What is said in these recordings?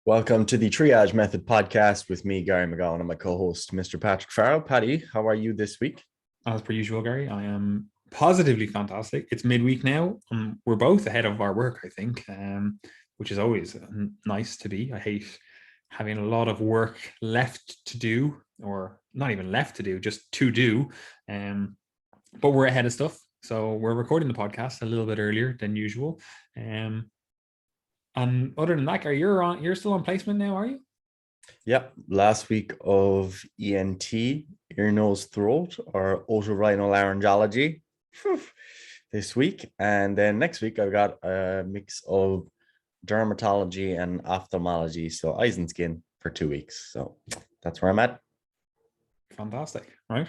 Welcome to the Triage Method podcast with me, Gary McGowan, and my co-host, Mr. Patrick Farrell. Paddy, how are you this week? As per usual, Gary, I am positively fantastic. It's midweek now. We're both ahead of our work, I think, which is always nice to be. I hate having a lot of work left to do, or not even left to do, just to do. But we're ahead of stuff. So we're recording the podcast a little bit earlier than usual. And other than that, Gary, you're still on placement now, are you? Yep. Last week of ENT, ear, nose, throat, or otorhinolaryngology this week. And then next week, I've got a mix of dermatology and ophthalmology. So eyes and skin for 2 weeks. So that's where I'm at. Fantastic, right?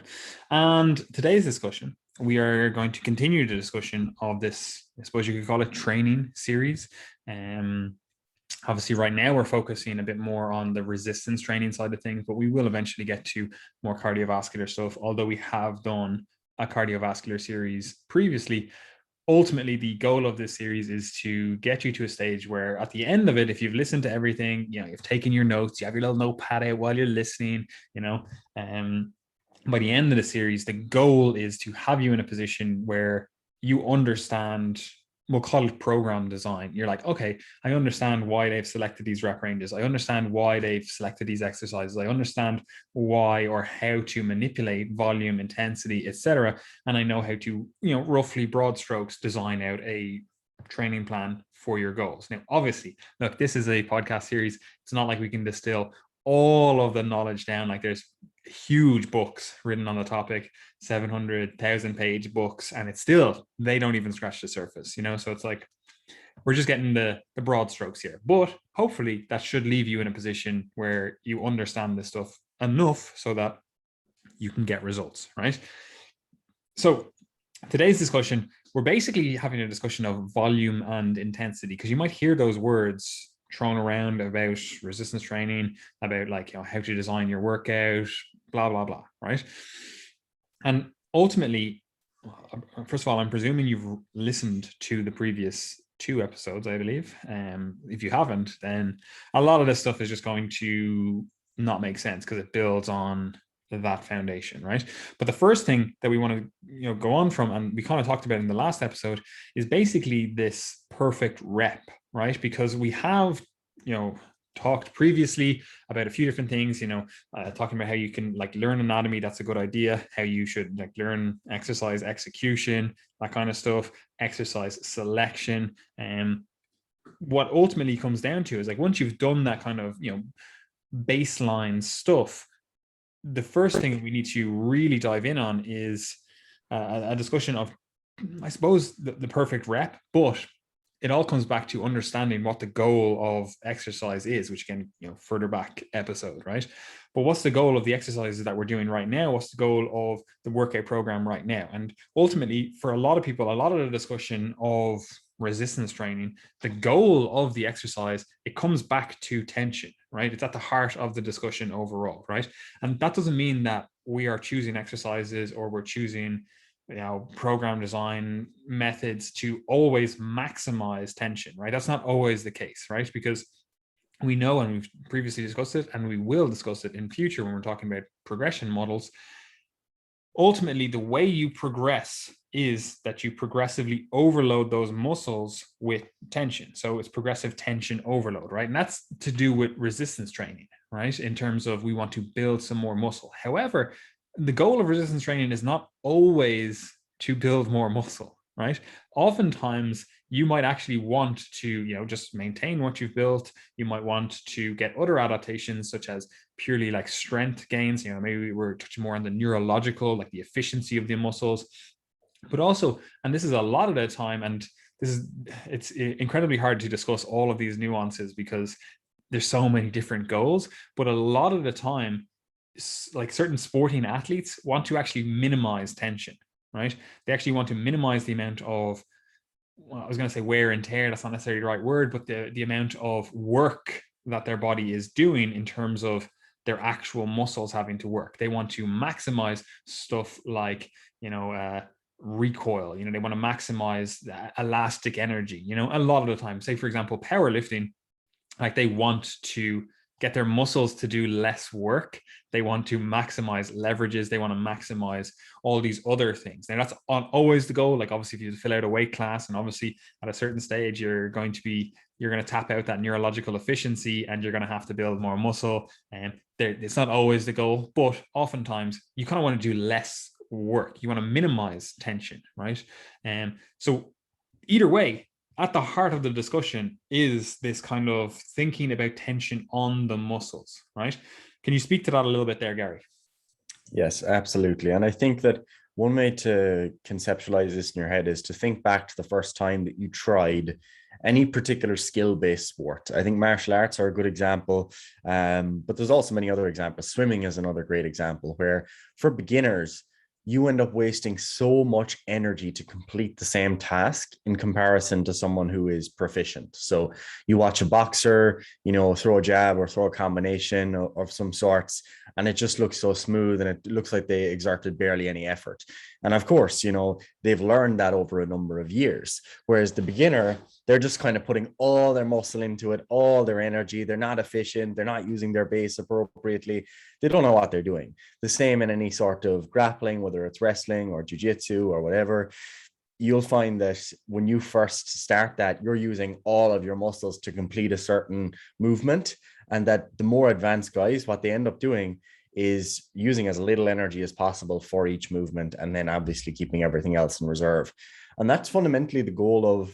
And today's discussion, we are going to continue the discussion of this, I suppose you could call it training series. Obviously, right now we're focusing a bit more on the resistance training side of things, but we will eventually get to more cardiovascular stuff, although we have done a cardiovascular series previously. Ultimately, the goal of this series is to get you to a stage where at the end of it, if you've listened to everything, you've taken your notes, you have your little notepad out while you're listening, by the end of the series, the goal is to have you in a position where you understand, we'll call it program design. You're like, okay, I understand why they've selected these rep ranges. I understand why they've selected these exercises. I understand why or how to manipulate volume, intensity, etc. And I know how to, roughly broad strokes, design out a training plan for your goals. Now, obviously, look, this is a podcast series. It's not like we can distill all of the knowledge down. Like there's huge books written on the topic, 700,000 page books, and it's still, they don't even scratch the surface, so it's like we're just getting the broad strokes here, but hopefully that should leave you in a position where you understand this stuff enough so that you can get results, right? So today's discussion, we're basically having a discussion of volume and intensity, because you might hear those words thrown around about resistance training, about how to design your workout, blah, blah, blah, right? And ultimately, first of all, I'm presuming you've listened to the previous 2 episodes, I believe. If you haven't, then a lot of this stuff is just going to not make sense because it builds on that foundation, right? But the first thing that we want to go on from, and we kind of talked about in the last episode, is basically this perfect rep, right? Because we have talked previously about a few different things, talking about how you can learn anatomy. That's a good idea. How you should learn exercise execution, that kind of stuff, exercise selection. And what ultimately comes down to is once you've done that kind of baseline stuff, the first thing we need to really dive in on is a discussion of, I suppose, the perfect rep, but it all comes back to understanding what the goal of exercise is, which again, further back episode, right? But what's the goal of the exercises that we're doing right now? What's the goal of the workout program right now? And ultimately, for a lot of people, a lot of the discussion of resistance training, the goal of the exercise, it comes back to tension, right? It's at the heart of the discussion overall, right? And that doesn't mean that we are choosing exercises or we're choosing program design methods to always maximize tension, right? That's not always the case, right? Because we know, and we've previously discussed it, and we will discuss it in future when we're talking about progression models, ultimately the way you progress is that you progressively overload those muscles with tension. So it's progressive tension overload, right? And that's to do with resistance training, right? In terms of we want to build some more muscle. However, the goal of resistance training is not always to build more muscle, right? Oftentimes, you might actually want to, just maintain what you've built. You might want to get other adaptations, such as purely strength gains. Maybe we're touching more on the neurological, the efficiency of the muscles, but also, and this is a lot of the time, and it's incredibly hard to discuss all of these nuances because there's so many different goals, but a lot of the time, certain sporting athletes want to actually minimize tension, right? They actually want to minimize the amount of, I was going to say wear and tear, that's not necessarily the right word, but the amount of work that their body is doing in terms of their actual muscles having to work. They want to maximize stuff like, recoil, they want to maximize elastic energy, a lot of the time. Say, for example, powerlifting, Like they want to get their muscles to do less work. They want to maximize leverages. They want to maximize all these other things. And that's always the goal. Like obviously if you fill out a weight class, and obviously at a certain stage, you're going to tap out that neurological efficiency and you're going to have to build more muscle. And it's not always the goal, but oftentimes you kind of want to do less work. You want to minimize tension, right? And so either way, at the heart of the discussion is this kind of thinking about tension on the muscles, right? Can you speak to that a little bit there, Gary? Yes, absolutely. And I think that one way to conceptualize this in your head is to think back to the first time that you tried any particular skill-based sport. I think martial arts are a good example, but there's also many other examples. Swimming is another great example where for beginners, you end up wasting so much energy to complete the same task in comparison to someone who is proficient. So you watch a boxer, throw a jab or throw a combination of some sorts, and it just looks so smooth and it looks like they exerted barely any effort. And of course, they've learned that over a number of years. Whereas the beginner, they're just kind of putting all their muscle into it, all their energy. They're not efficient. They're not using their base appropriately. They don't know what they're doing. The same in any sort of grappling, whether it's wrestling or jiu-jitsu or whatever. You'll find that when you first start that, you're using all of your muscles to complete a certain movement. And that the more advanced guys, what they end up doing is using as little energy as possible for each movement, and then obviously keeping everything else in reserve. And that's fundamentally the goal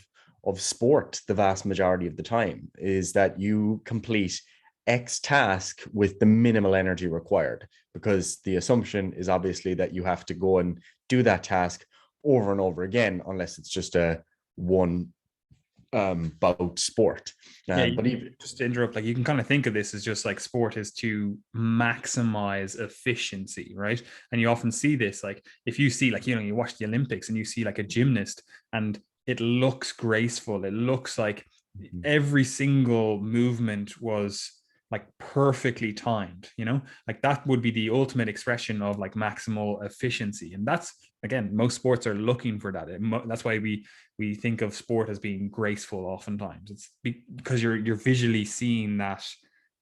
of sport the vast majority of the time, is that you complete X task with the minimal energy required, because the assumption is obviously that you have to go and do that task over and over again, unless it's just a one bout sport. But even just to interrupt, like you can kind of think of this as just like sport is to maximize efficiency, right? And you often see this, like if you see, like, you watch the Olympics and you see like a gymnast and it looks graceful. It looks like every single movement was like perfectly timed, like that would be the ultimate expression of like maximal efficiency. And that's, again, most sports are looking for that. That's why we think of sport as being graceful oftentimes. It's because you're visually seeing that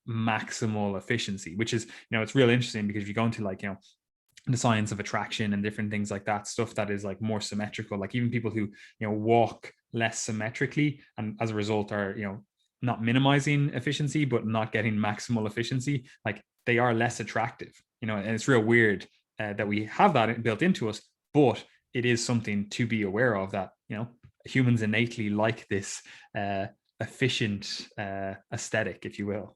maximal efficiency, which is, it's real interesting, because if you go into like, the science of attraction and different things like that, stuff that is like more symmetrical, like even people who, walk less symmetrically and as a result are, not minimizing efficiency, but not getting maximal efficiency, like they are less attractive, and it's real weird that we have that built into us, but it is something to be aware of, that, humans innately like this efficient aesthetic, if you will.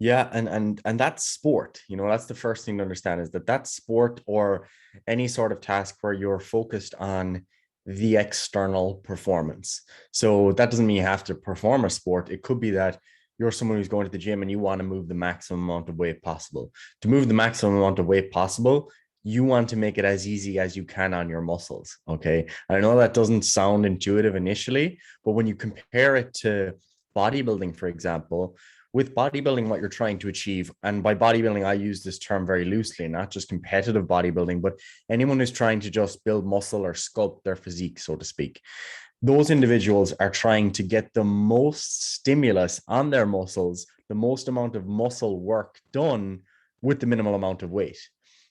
Yeah, and that's sport. That's the first thing to understand, is that that's sport, or any sort of task where you're focused on the external performance. So that doesn't mean you have to perform a sport. It could be that you're someone who's going to the gym and you want to move the maximum amount of weight possible. To move the maximum amount of weight possible, you want to make it as easy as you can on your muscles. Okay. And I know that doesn't sound intuitive initially, but when you compare it to bodybuilding, for example, with bodybuilding, what you're trying to achieve, and by bodybuilding, I use this term very loosely, not just competitive bodybuilding, but anyone who's trying to just build muscle or sculpt their physique, so to speak. Those individuals are trying to get the most stimulus on their muscles, the most amount of muscle work done with the minimal amount of weight.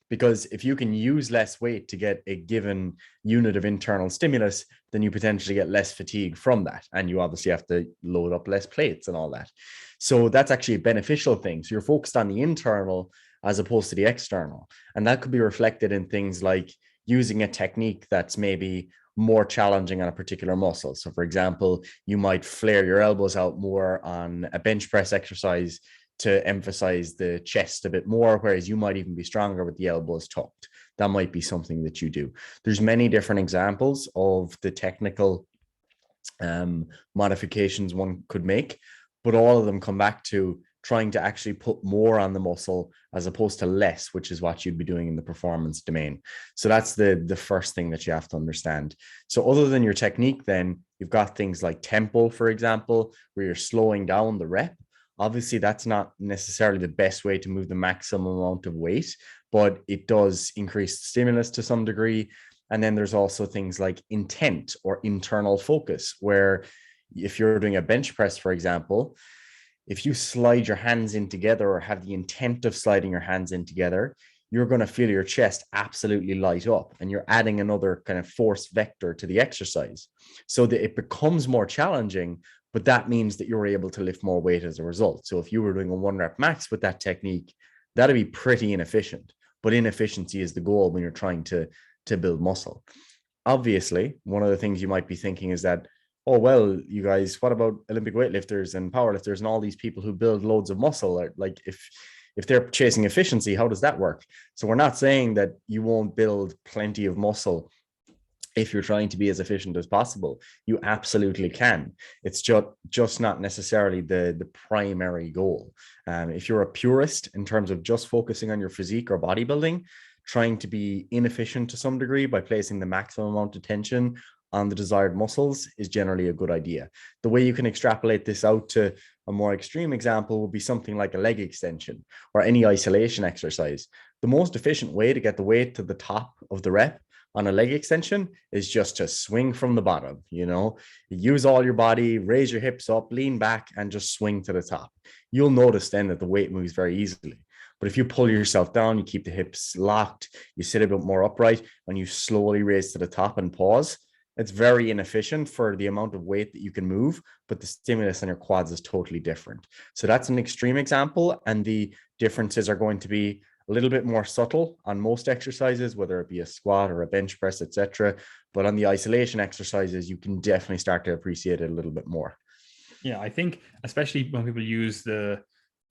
Because if you can use less weight to get a given unit of internal stimulus, then you potentially get less fatigue from that. And you obviously have to load up less plates and all that. So that's actually a beneficial thing. So you're focused on the internal as opposed to the external. And that could be reflected in things like using a technique that's maybe more challenging on a particular muscle. So for example, you might flare your elbows out more on a bench press exercise to emphasize the chest a bit more, whereas you might even be stronger with the elbows tucked. That might be something that you do. There's many different examples of the technical modifications one could make, but all of them come back to trying to actually put more on the muscle as opposed to less, which is what you'd be doing in the performance domain. So that's the first thing that you have to understand. So other than your technique, then you've got things like tempo, for example, where you're slowing down the rep. Obviously, that's not necessarily the best way to move the maximum amount of weight, but it does increase stimulus to some degree. And then there's also things like intent or internal focus, where If you're doing a bench press, for example, if you slide your hands in together or have the intent of sliding your hands in together, you're going to feel your chest absolutely light up, and you're adding another kind of force vector to the exercise so that it becomes more challenging, but that means that you're able to lift more weight as a result. So if you were doing a 1 rep max with that technique, that'd be pretty inefficient, but inefficiency is the goal when you're trying to build muscle. Obviously, one of the things you might be thinking is that, oh, well, you guys, what about Olympic weightlifters and powerlifters and all these people who build loads of muscle? Like, if they're chasing efficiency, how does that work? So we're not saying that you won't build plenty of muscle if you're trying to be as efficient as possible. You absolutely can. It's just not necessarily the primary goal. If you're a purist in terms of just focusing on your physique or bodybuilding, trying to be inefficient to some degree by placing the maximum amount of tension on the desired muscles is generally a good idea. The way you can extrapolate this out to a more extreme example would be something like a leg extension or any isolation exercise. The most efficient way to get the weight to the top of the rep on a leg extension is just to swing from the bottom. Use all your body, raise your hips up, lean back, and just swing to the top. You'll notice then that the weight moves very easily. But if you pull yourself down, you keep the hips locked, you sit a bit more upright, and you slowly raise to the top and pause, it's very inefficient for the amount of weight that you can move, but the stimulus on your quads is totally different. So that's an extreme example, and the differences are going to be a little bit more subtle on most exercises, whether it be a squat or a bench press, etc. But on the isolation exercises, you can definitely start to appreciate it a little bit more. Yeah, I think especially when people use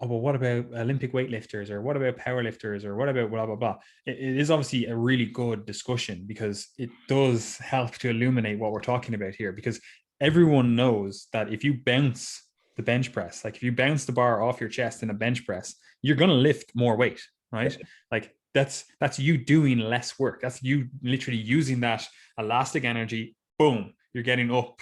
well, what about Olympic weightlifters, or what about powerlifters, or what about blah, blah, blah. It is obviously a really good discussion because it does help to illuminate what we're talking about here, because everyone knows that if you bounce the bench press, like if you bounce the bar off your chest in a bench press, you're going to lift more weight, right? Like that's you doing less work. That's you literally using that elastic energy. Boom, you're getting up,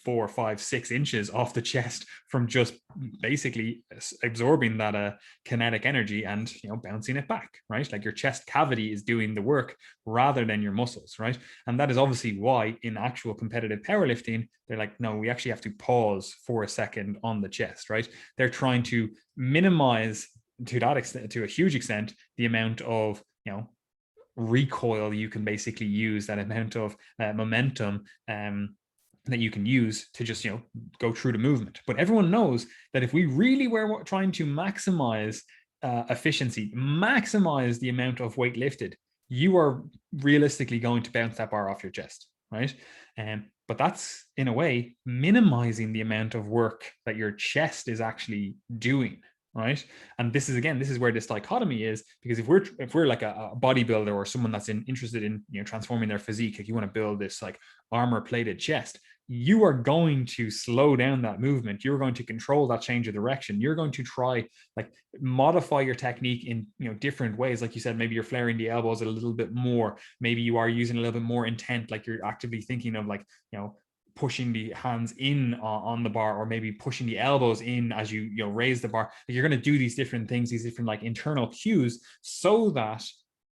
4, 5, 6 inches off the chest from just basically absorbing that kinetic energy and bouncing it back, right? Like your chest cavity is doing the work rather than your muscles, right? And that is obviously why in actual competitive powerlifting, they're like, no, we actually have to pause for a second on the chest, right? They're trying to minimize to that extent, to a huge extent, the amount of recoil you can basically use, that amount of momentum that you can use to just go through the movement. But everyone knows that if we really were trying to maximize efficiency, maximize the amount of weight lifted, you are realistically going to bounce that bar off your chest, right? But that's in a way minimizing the amount of work that your chest is actually doing, right? And this is where this dichotomy is, because if we're like a bodybuilder or someone that's interested in transforming their physique, like you want to build this like armor plated chest, you are going to slow down that movement. You're going to control that change of direction. You're going to try like modify your technique in different ways. Like you said, maybe you're flaring the elbows a little bit more. Maybe you are using a little bit more intent, like you're actively thinking of like pushing the hands in on the bar, or maybe pushing the elbows in as you raise the bar. You're going to do these different things, these different like internal cues, so that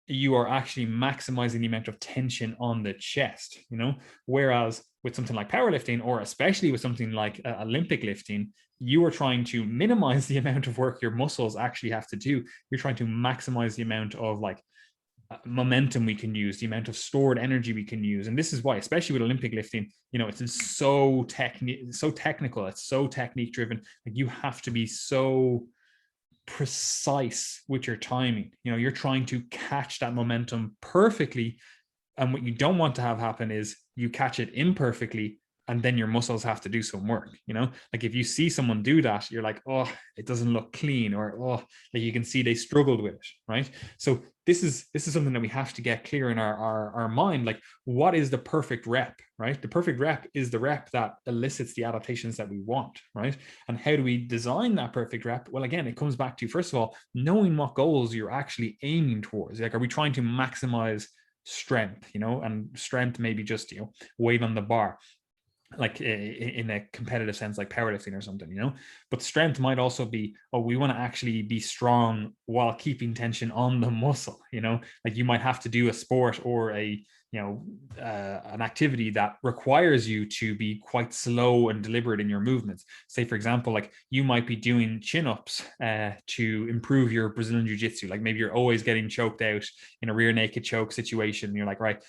you are actually maximizing the amount of tension on the chest, whereas with something like powerlifting, or especially with something like Olympic lifting, you are trying to minimize the amount of work your muscles actually have to do. You're trying to maximize the amount of like momentum we can use, the amount of stored energy we can use. And this is why, especially with Olympic lifting, it's so technical, it's so technique driven. Like you have to be so precise with your timing. You're trying to catch that momentum perfectly, and what you don't want to have happen is you catch it imperfectly and then your muscles have to do some work. Like if you see someone do that, you're like, oh, it doesn't look clean, or oh, like you can see they struggled with it, right? So this is something that we have to get clear in our mind. Like, what is the perfect rep, right? The perfect rep is the rep that elicits the adaptations that we want, right? And how do we design that perfect rep? Well, again, it comes back to, first of all, knowing what goals you're actually aiming towards. Like, are we trying to maximize strength, and strength maybe just weight on the bar, like in a competitive sense, like powerlifting or something, but strength might also be, oh, we want to actually be strong while keeping tension on the muscle, like you might have to do a sport or a an activity that requires you to be quite slow and deliberate in your movements. Say, for example, like you might be doing chin-ups to improve your Brazilian Jiu-Jitsu. Like maybe you're always getting choked out in a rear naked choke situation. And you're like, right,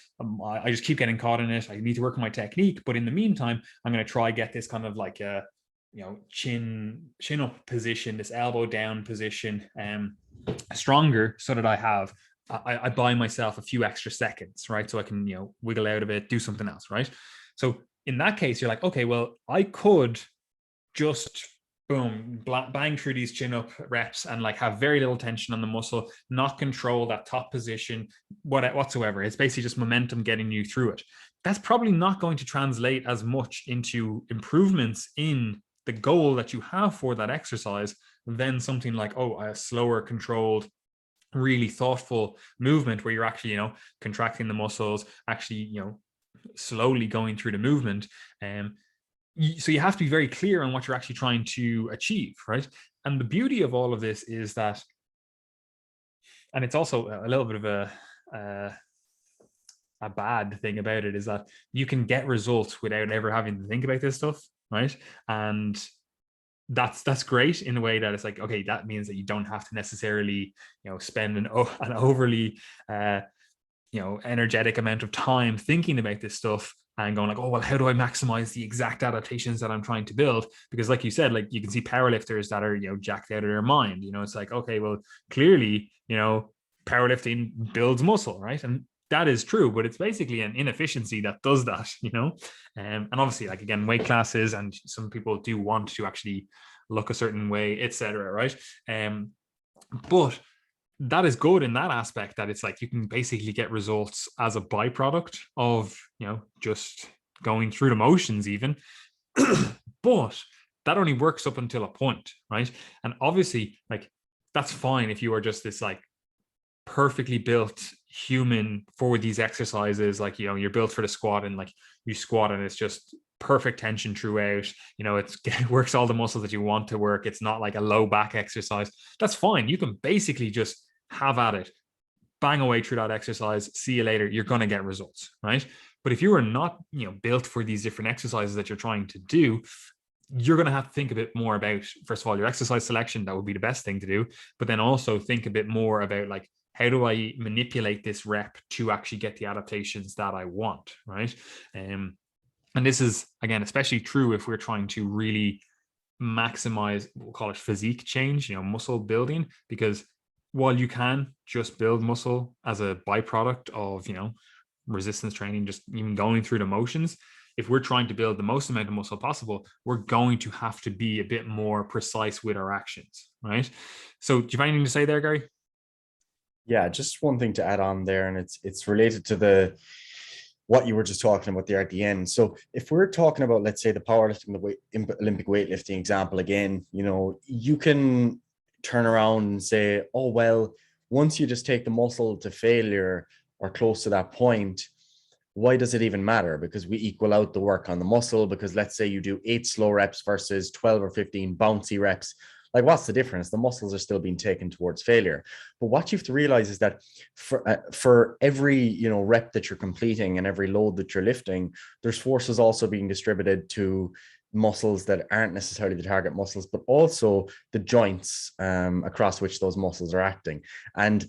I just keep getting caught in it. I need to work on my technique. But in the meantime, I'm going to try get this kind of like chin up position, this elbow down position, stronger, so that I buy myself a few extra seconds, right? So I can, wiggle out of it, do something else, right? So in that case, you're like, okay, well, I could just boom, bang through these chin up reps and like have very little tension on the muscle, not control that top position whatsoever. It's basically just momentum getting you through it. That's probably not going to translate as much into improvements in the goal that you have for that exercise than something like, a slower, controlled, really thoughtful movement where you're actually, contracting the muscles, actually, slowly going through the movement. So you have to be very clear on what you're actually trying to achieve, right? And the beauty of all of this is that, and it's also a little bit of a bad thing about it, is that you can get results without ever having to think about this stuff, right? And that's great in a way that it's like, okay, that means that you don't have to necessarily, spend an overly, energetic amount of time thinking about this stuff and going like, oh, well, how do I maximize the exact adaptations that I'm trying to build? Because like you said, like you can see powerlifters that are, jacked out of their mind. It's like, okay, well, clearly, powerlifting builds muscle, right? And that is true, but it's basically an inefficiency that does that, and obviously, like, again, weight classes, and some people do want to actually look a certain way, etc., right? But that is good in that aspect, that it's like you can basically get results as a byproduct of, just going through the motions even. But that only works up until a point, right? And obviously, like, that's fine if you are just this like perfectly built human for these exercises, like, you're built for the squat, and like you squat and it's just perfect tension throughout, it works all the muscles that you want to work. It's not like a low back exercise. That's fine. You can basically just have at it, bang away through that exercise, see you later. You're going to get results, right? But if you are not, built for these different exercises that you're trying to do, you're going to have to think a bit more about, first of all, your exercise selection. That would be the best thing to do. But then also think a bit more about, like, how do I manipulate this rep to actually get the adaptations that I want, right? And this is, again, especially true if we're trying to really maximize, we'll call it physique change, muscle building, because while you can just build muscle as a byproduct of, resistance training, just even going through the motions, if we're trying to build the most amount of muscle possible, we're going to have to be a bit more precise with our actions, right? So do you have anything to say there, Gary? Yeah, just one thing to add on there, and it's related to what you were just talking about there at the end. So if we're talking about, let's say, the powerlifting, the Olympic weightlifting example again, you can turn around and say, oh, well, once you just take the muscle to failure or close to that point, why does it even matter? Because we equal out the work on the muscle. Because let's say you do 8 slow reps versus 12 or 15 bouncy reps. Like, what's the difference? The muscles are still being taken towards failure. But what you have to realize is that for every rep that you're completing and every load that you're lifting, there's forces also being distributed to muscles that aren't necessarily the target muscles, but also the joints across which those muscles are acting. And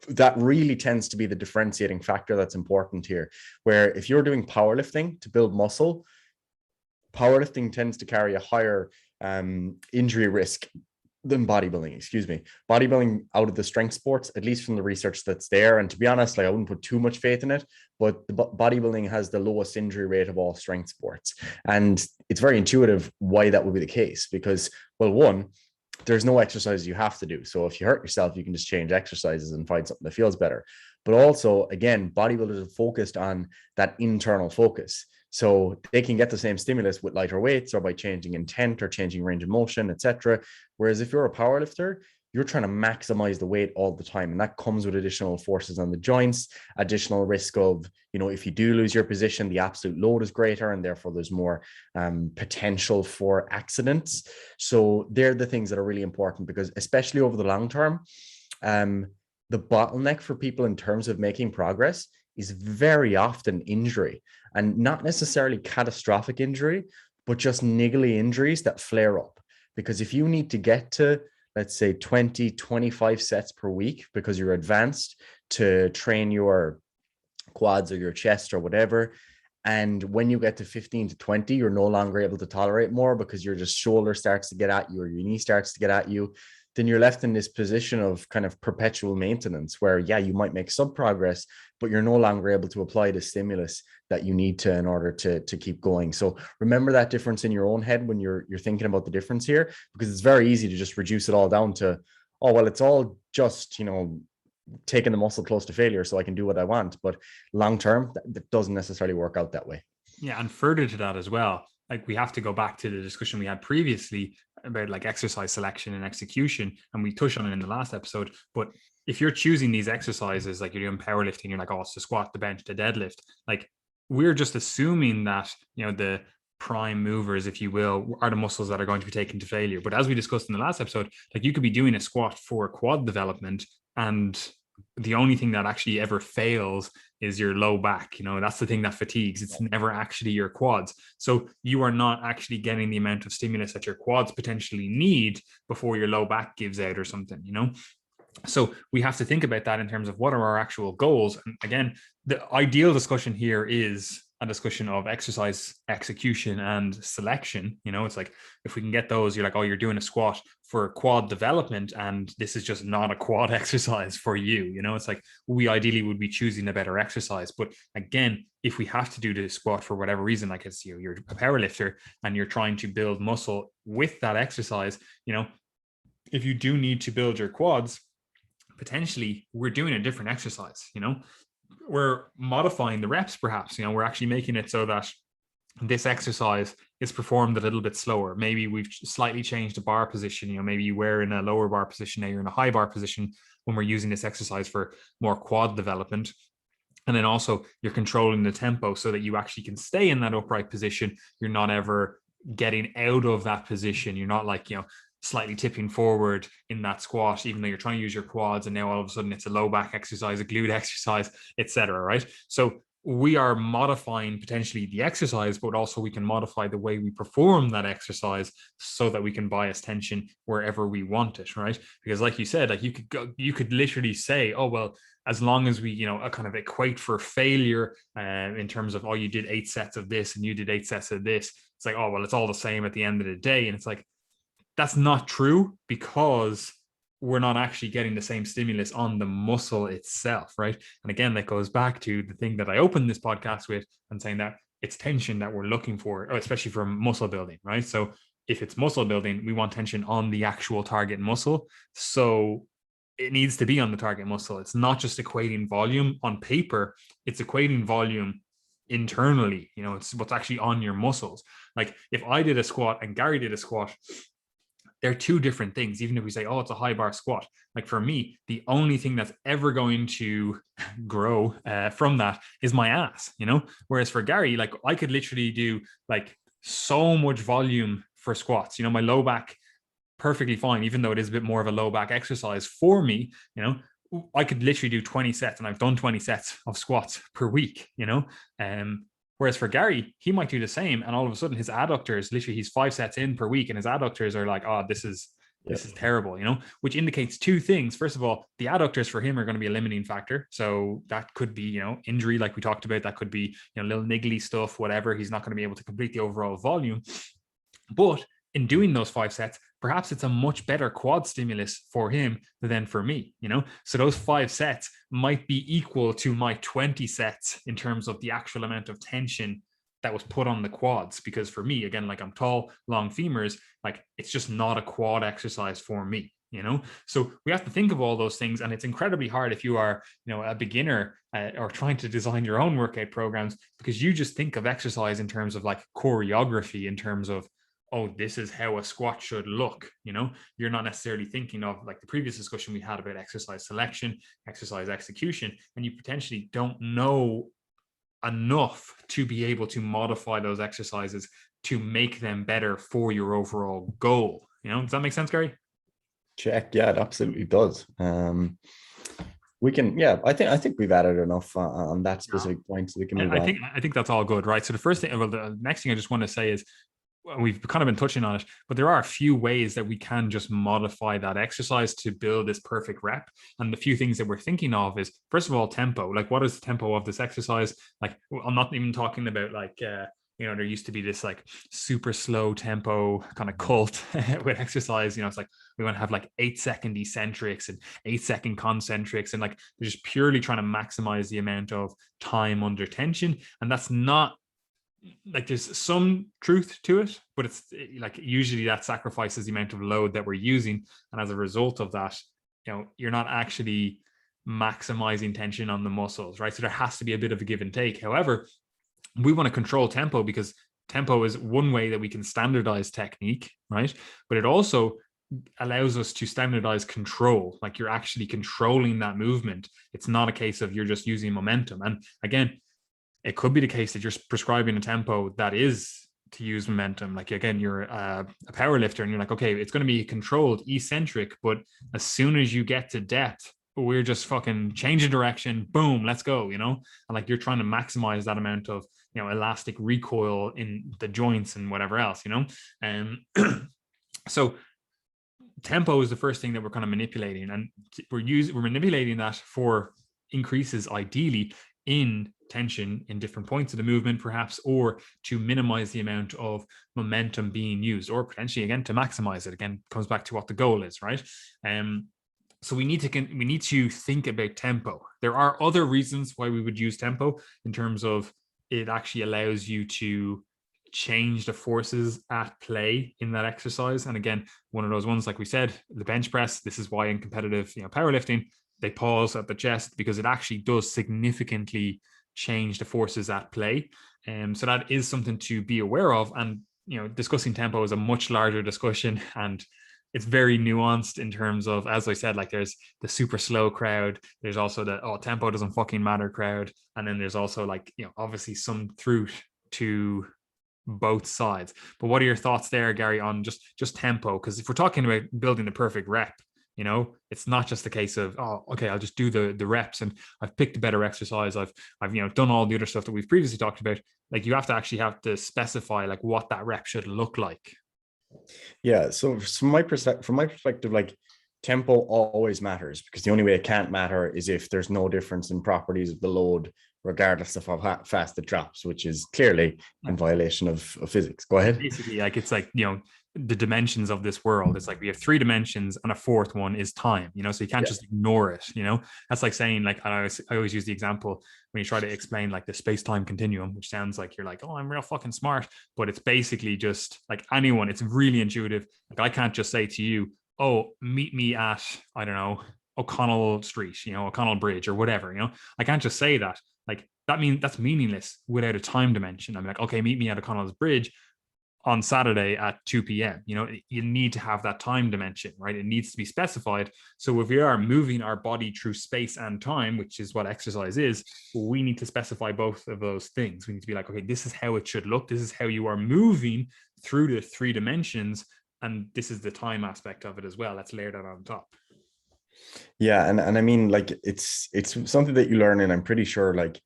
that really tends to be the differentiating factor that's important here, where if you're doing powerlifting to build muscle, powerlifting tends to carry a higher injury risk than bodybuilding. Bodybuilding, out of the strength sports, at least from the research that's there, and to be honest, like, I wouldn't put too much faith in it, but the bodybuilding has the lowest injury rate of all strength sports. And it's very intuitive why that would be the case, because, well, one, there's no exercise you have to do. So if you hurt yourself, you can just change exercises and find something that feels better. But also, again, bodybuilders are focused on that internal focus. So they can get the same stimulus with lighter weights or by changing intent or changing range of motion, etc. Whereas if you're a powerlifter, you're trying to maximize the weight all the time. And that comes with additional forces on the joints, additional risk of, if you do lose your position, the absolute load is greater, and therefore there's more potential for accidents. So they're the things that are really important, because especially over the long term, the bottleneck for people in terms of making progress is very often injury, and not necessarily catastrophic injury, but just niggly injuries that flare up. Because if you need to get to, let's say, 20, 25 sets per week because you're advanced to train your quads or your chest or whatever, and when you get to 15 to 20, you're no longer able to tolerate more because your just shoulder starts to get at you or your knee starts to get at you, then you're left in this position of kind of perpetual maintenance where, yeah, you might make some progress, but you're no longer able to apply the stimulus that you need to in order to keep going. So remember that difference in your own head when you're thinking about the difference here, because it's very easy to just reduce it all down to, oh, well, it's all just, taking the muscle close to failure so I can do what I want. But long term, that doesn't necessarily work out that way. Yeah, and further to that as well, like we have to go back to the discussion we had previously about like exercise selection and execution, and we touched on it in the last episode. But if you're choosing these exercises, like you're doing powerlifting, you're like, oh, it's the squat, the bench, the deadlift, like we're just assuming that, the prime movers, if you will, are the muscles that are going to be taken to failure. But as we discussed in the last episode, like you could be doing a squat for quad development, and the only thing that actually ever fails is your low back. That's the thing that fatigues. It's never actually your quads. So you are not actually getting the amount of stimulus that your quads potentially need before your low back gives out or something, So we have to think about that in terms of what are our actual goals. And again, the ideal discussion here is a discussion of exercise execution and selection. It's like, if we can get those, you're like, oh, you're doing a squat for quad development, and this is just not a quad exercise for you. It's like, we ideally would be choosing a better exercise. But again, if we have to do the squat for whatever reason, like it's you're a power lifter and you're trying to build muscle with that exercise, if you do need to build your quads, potentially we're doing a different exercise. We're modifying the reps, perhaps. We're actually making it so that this exercise is performed a little bit slower. Maybe we've slightly changed the bar position. Maybe you were in a lower bar position, now you're in a high bar position when we're using this exercise for more quad development. And then also you're controlling the tempo so that you actually can stay in that upright position. You're not ever getting out of that position. You're not like, slightly tipping forward in that squat, even though you're trying to use your quads, and now all of a sudden it's a low back exercise, a glute exercise, etc. Right? So we are modifying potentially the exercise, but also we can modify the way we perform that exercise so that we can bias tension wherever we want it, right? Because like you said, like you could literally say, oh, well, as long as we, kind of equate for failure in terms of, oh, you did 8 sets of this and you did 8 sets of this. It's like, oh, well, it's all the same at the end of the day. And it's like, that's not true, because we're not actually getting the same stimulus on the muscle itself, right? And again, that goes back to the thing that I opened this podcast with and saying that it's tension that we're looking for, especially for muscle building, right? So if it's muscle building, we want tension on the actual target muscle. So it needs to be on the target muscle. It's not just equating volume on paper, it's equating volume internally. It's what's actually on your muscles. Like if I did a squat and Gary did a squat, they're two different things. Even if we say, oh, it's a high bar squat, like for me, the only thing that's ever going to grow from that is my ass, whereas for Gary, like I could literally do like so much volume for squats, my low back perfectly fine, even though it is a bit more of a low back exercise for me. I could literally do 20 sets, and I've done 20 sets of squats per week, Whereas for Gary, he might do the same, and all of a sudden his adductors, literally he's 5 sets in per week, and his adductors are like, oh, this is terrible, which indicates two things. First of all, the adductors for him are going to be a limiting factor. So that could be, injury, like we talked about. That could be, little niggly stuff, whatever. He's not going to be able to complete the overall volume. But in doing those 5 sets, perhaps it's a much better quad stimulus for him than for me, So those 5 sets might be equal to my 20 sets in terms of the actual amount of tension that was put on the quads. Because for me, again, like I'm tall, long femurs, like it's just not a quad exercise for me. So we have to think of all those things, and it's incredibly hard if you are, a beginner or trying to design your own workout programs, because you just think of exercise in terms of like choreography, in terms of, oh, this is how a squat should look. You're not necessarily thinking of like the previous discussion we had about exercise selection, exercise execution, and you potentially don't know enough to be able to modify those exercises to make them better for your overall goal. Does that make sense, Gary? Check. Yeah, it absolutely does. we can, yeah, I think we've added enough on that Yeah. specific point, so we can move I on. think I think that's all good, right? So the first thing, well, the next thing I just want to say is we've kind of been touching on it, but there are a few ways that we can just modify that exercise to build this perfect rep. And the few things that we're thinking of is, first of all, tempo. Like, what is the tempo of this exercise? Like, I'm not even talking about like, there used to be this like super slow tempo kind of cult with exercise. It's like we want to have like 8-second eccentrics and 8-second concentrics, and like they're just purely trying to maximize the amount of time under tension. And that's not like, there's some truth to it, but it's like usually that sacrifices the amount of load that we're using, and as a result of that, you're not actually maximizing tension on the muscles, right? So there has to be a bit of a give and take. However, we want to control tempo because tempo is one way that we can standardize technique, right? But it also allows us to standardize control. Like, you're actually controlling that movement. It's not a case of you're just using momentum. And again, it could be the case that you're prescribing a tempo that is to use momentum. Like, again, you're a power lifter and you're like, okay, it's going to be controlled eccentric, but as soon as you get to depth, we're just fucking changing direction. Boom, let's go, And like, you're trying to maximize that amount of, elastic recoil in the joints and whatever else, And so tempo is the first thing that we're kind of manipulating, and we're manipulating that for increases ideally in tension in different points of the movement, perhaps, or to minimize the amount of momentum being used, or potentially, again, to maximize it. Again, comes back to what the goal is, right? So we need to think about tempo. There are other reasons why we would use tempo, in terms of it actually allows you to change the forces at play in that exercise. And again, one of those ones, like we said, the bench press, this is why in competitive powerlifting, they pause at the chest, because it actually does significantly change the forces at play. So that is something to be aware of. And discussing tempo is a much larger discussion, and it's very nuanced in terms of, as I said, like, there's the super slow crowd, there's also the tempo doesn't fucking matter crowd, and then there's also, like, obviously some truth to both sides. But what are your thoughts there, Gary, on just tempo? Because if we're talking about building the perfect rep, it's not just a case of, oh, okay, I'll just do the reps and I've picked a better exercise, I've done all the other stuff that we've previously talked about. Like, you have to specify like what that rep should look like. Yeah, so from my perspective, like, tempo always matters, because the only way it can't matter is if there's no difference in properties of the load, regardless of how fast it drops, which is clearly in violation of physics. Go ahead. Basically, like, it's like, the dimensions of this world. It's like we have 3 dimensions, and a fourth one is time, so you can't just ignore it. That's like saying, like, I always use the example when you try to explain like the space-time continuum, which sounds like you're like, oh, I'm real fucking smart, but it's basically just like anyone. It's really intuitive. Like, I can't just say to you, oh, meet me at, I don't know, O'Connell Street, O'Connell Bridge or whatever. I can't just say that. Like, that's meaningless without a time dimension. I'm like, okay, meet me at O'Connell's Bridge on Saturday at 2 p.m. You need to have that time dimension, right? It needs to be specified. So if we are moving our body through space and time, which is what exercise is, we need to specify both of those things. We need to be like, okay, this is how it should look. This is how you are moving through the 3 dimensions. And this is the time aspect of it as well. Let's layer that on top. Yeah, and I mean, like, it's something that you learn, and I'm pretty sure, like,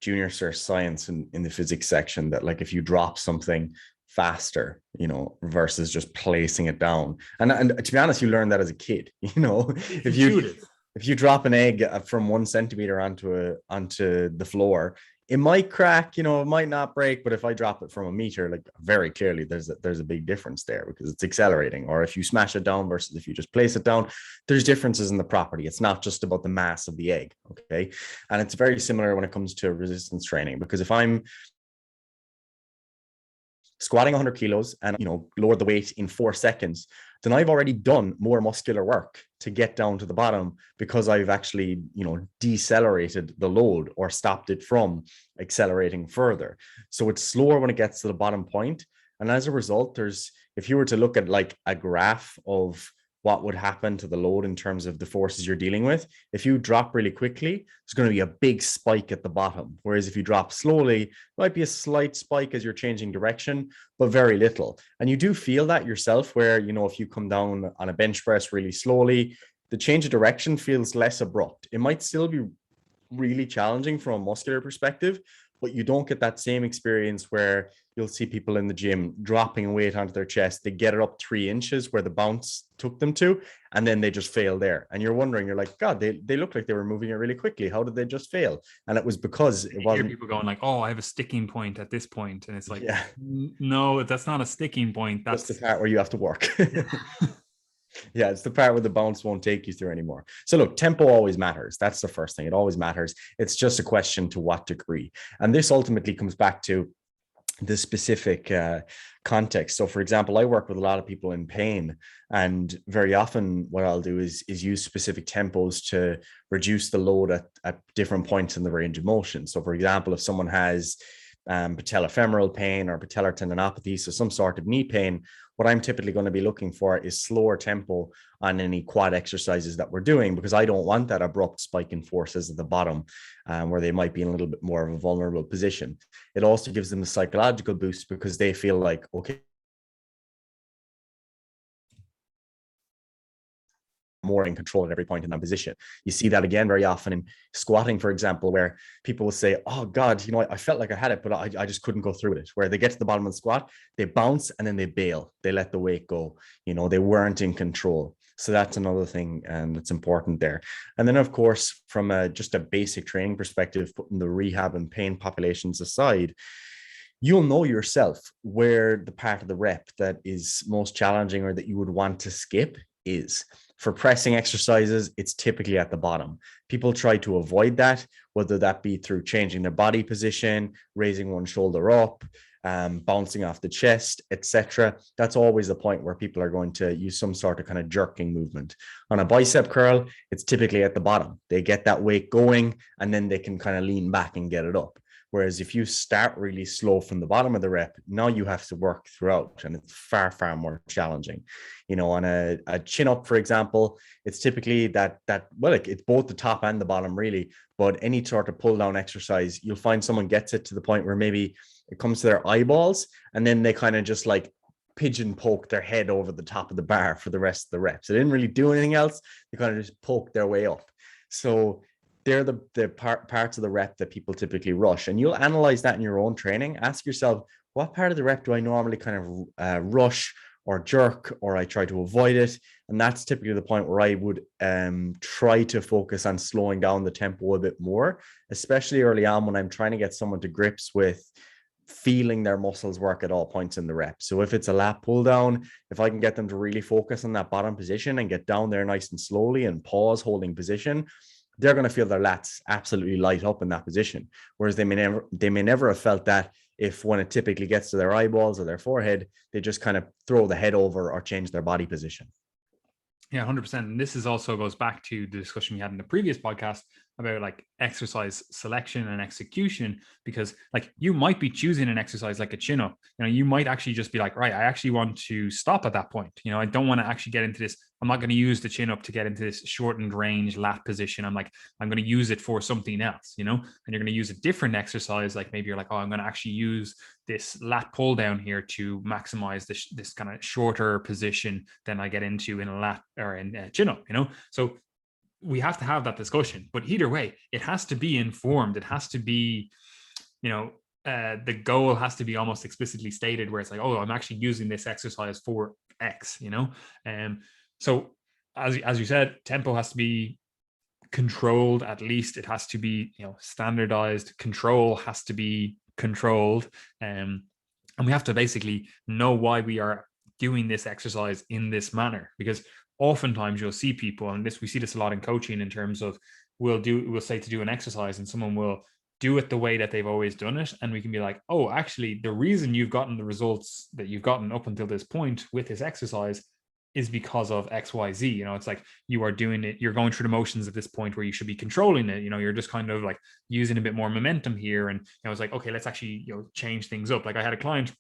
junior cert science in the physics section, that, like, if you drop something faster, versus just placing it down, and to be honest, you learn that as a kid. If you drop an egg from 1 centimeter onto the floor, it might crack, it might not break. But if I drop it from a meter, like, very clearly there's a big difference there, because it's accelerating. Or if you smash it down versus if you just place it down, there's differences in the property. It's not just about the mass of the egg. Okay. And it's very similar when it comes to resistance training, because if I'm squatting 100 kilos and lower the weight in 4 seconds, then I've already done more muscular work to get down to the bottom, because I've actually decelerated the load or stopped it from accelerating further. So it's slower when it gets to the bottom point. And as a result, if you were to look at like a graph of what would happen to the load in terms of the forces you're dealing with, if you drop really quickly, there's going to be a big spike at the bottom. Whereas if you drop slowly, it might be a slight spike as you're changing direction, but very little. And you do feel that yourself, where, if you come down on a bench press really slowly, the change of direction feels less abrupt. It might still be really challenging from a muscular perspective, but you don't get that same experience where you'll see people in the gym dropping weight onto their chest. They get it up 3 inches where the bounce took them to, and then they just fail there. And you're wondering, you're like, God, they look like they were moving it really quickly. How did they just fail? And it was because it wasn't. People going like, oh, I have a sticking point at this point. And it's like, yeah, no, that's not a sticking point. That's the part where you have to work. Yeah, it's the part where the bounce won't take you through anymore. So look, tempo always matters. That's the first thing. It always matters. It's just a question to what degree. And this ultimately comes back to the specific context. So for example, I work with a lot of people in pain, and very often what I'll do is use specific tempos to reduce the load at different points in the range of motion. So for example, if someone has patellofemoral pain or patellar tendinopathy, so some sort of knee pain, what I'm typically going to be looking for is slower tempo on any quad exercises that we're doing, because I don't want that abrupt spike in forces at the bottom where they might be in a little bit more of a vulnerable position. It also gives them a psychological boost because they feel like, okay, more in control at every point in that position. You see that again very often in squatting, for example, where people will say, oh God, I felt like I had it, but I just couldn't go through with it. Where they get to the bottom of the squat, they bounce and then they bail. They let the weight go. They weren't in control. So that's another thing that's important there. And then, of course, from just a basic training perspective, putting the rehab and pain populations aside, you'll know yourself where the part of the rep that is most challenging or that you would want to skip is. For pressing exercises, it's typically at the bottom. People try to avoid that, whether that be through changing their body position, raising one shoulder up, bouncing off the chest, etc. That's always the point where people are going to use some sort of kind of jerking movement. On a bicep curl, it's typically at the bottom. They get that weight going and then they can kind of lean back and get it up. Whereas if you start really slow from the bottom of the rep, now you have to work throughout, and it's far, far more challenging. On a chin up, for example, it's typically that it's both the top and the bottom really, but any sort of pull down exercise, you'll find someone gets it to the point where maybe it comes to their eyeballs and then they kind of just like pigeon poke their head over the top of the bar for the rest of the reps. They didn't really do anything else. They kind of just poke their way up. So they're the parts of the rep that people typically rush. And you'll analyze that in your own training. Ask yourself, what part of the rep do I normally kind of rush or jerk, or I try to avoid it? And that's typically the point where I would try to focus on slowing down the tempo a bit more, especially early on when I'm trying to get someone to grips with feeling their muscles work at all points in the rep. So if it's a lat pull down, if I can get them to really focus on that bottom position and get down there nice and slowly and pause holding position, they're going to feel their lats absolutely light up in that position. Whereas they may never have felt that if when it typically gets to their eyeballs or their forehead, they just kind of throw the head over or change their body position. Yeah, 100%. And this is also goes back to the discussion we had in the previous podcast about like exercise selection and execution, because like you might be choosing an exercise like a chin up. You might actually just be like, right, I actually want to stop at that point. I don't want to actually get into this. I'm not going to use the chin up to get into this shortened range lat position. I'm going to use it for something else, and you're going to use a different exercise. Like maybe you're like, oh, I'm going to actually use this lat pull down here to maximize this kind of shorter position than I get into in a lat or in a chin up, So we have to have that discussion, but either way, it has to be informed. It has to be, the goal has to be almost explicitly stated where it's like, oh, I'm actually using this exercise for X, So as you said, tempo has to be controlled. At least it has to be, standardized. Control has to be controlled. And we have to basically know why we are doing this exercise in this manner, because oftentimes you'll see people, and we see this a lot in coaching in terms of we'll say to do an exercise and someone will do it the way that they've always done it. And we can be like, oh, actually, the reason you've gotten the results that you've gotten up until this point with this exercise is because of X, Y, Z. It's like you are doing it, you're going through the motions at this point where you should be controlling it. You're just kind of like using a bit more momentum here. And I was like, okay, let's actually, change things up. Like I had a client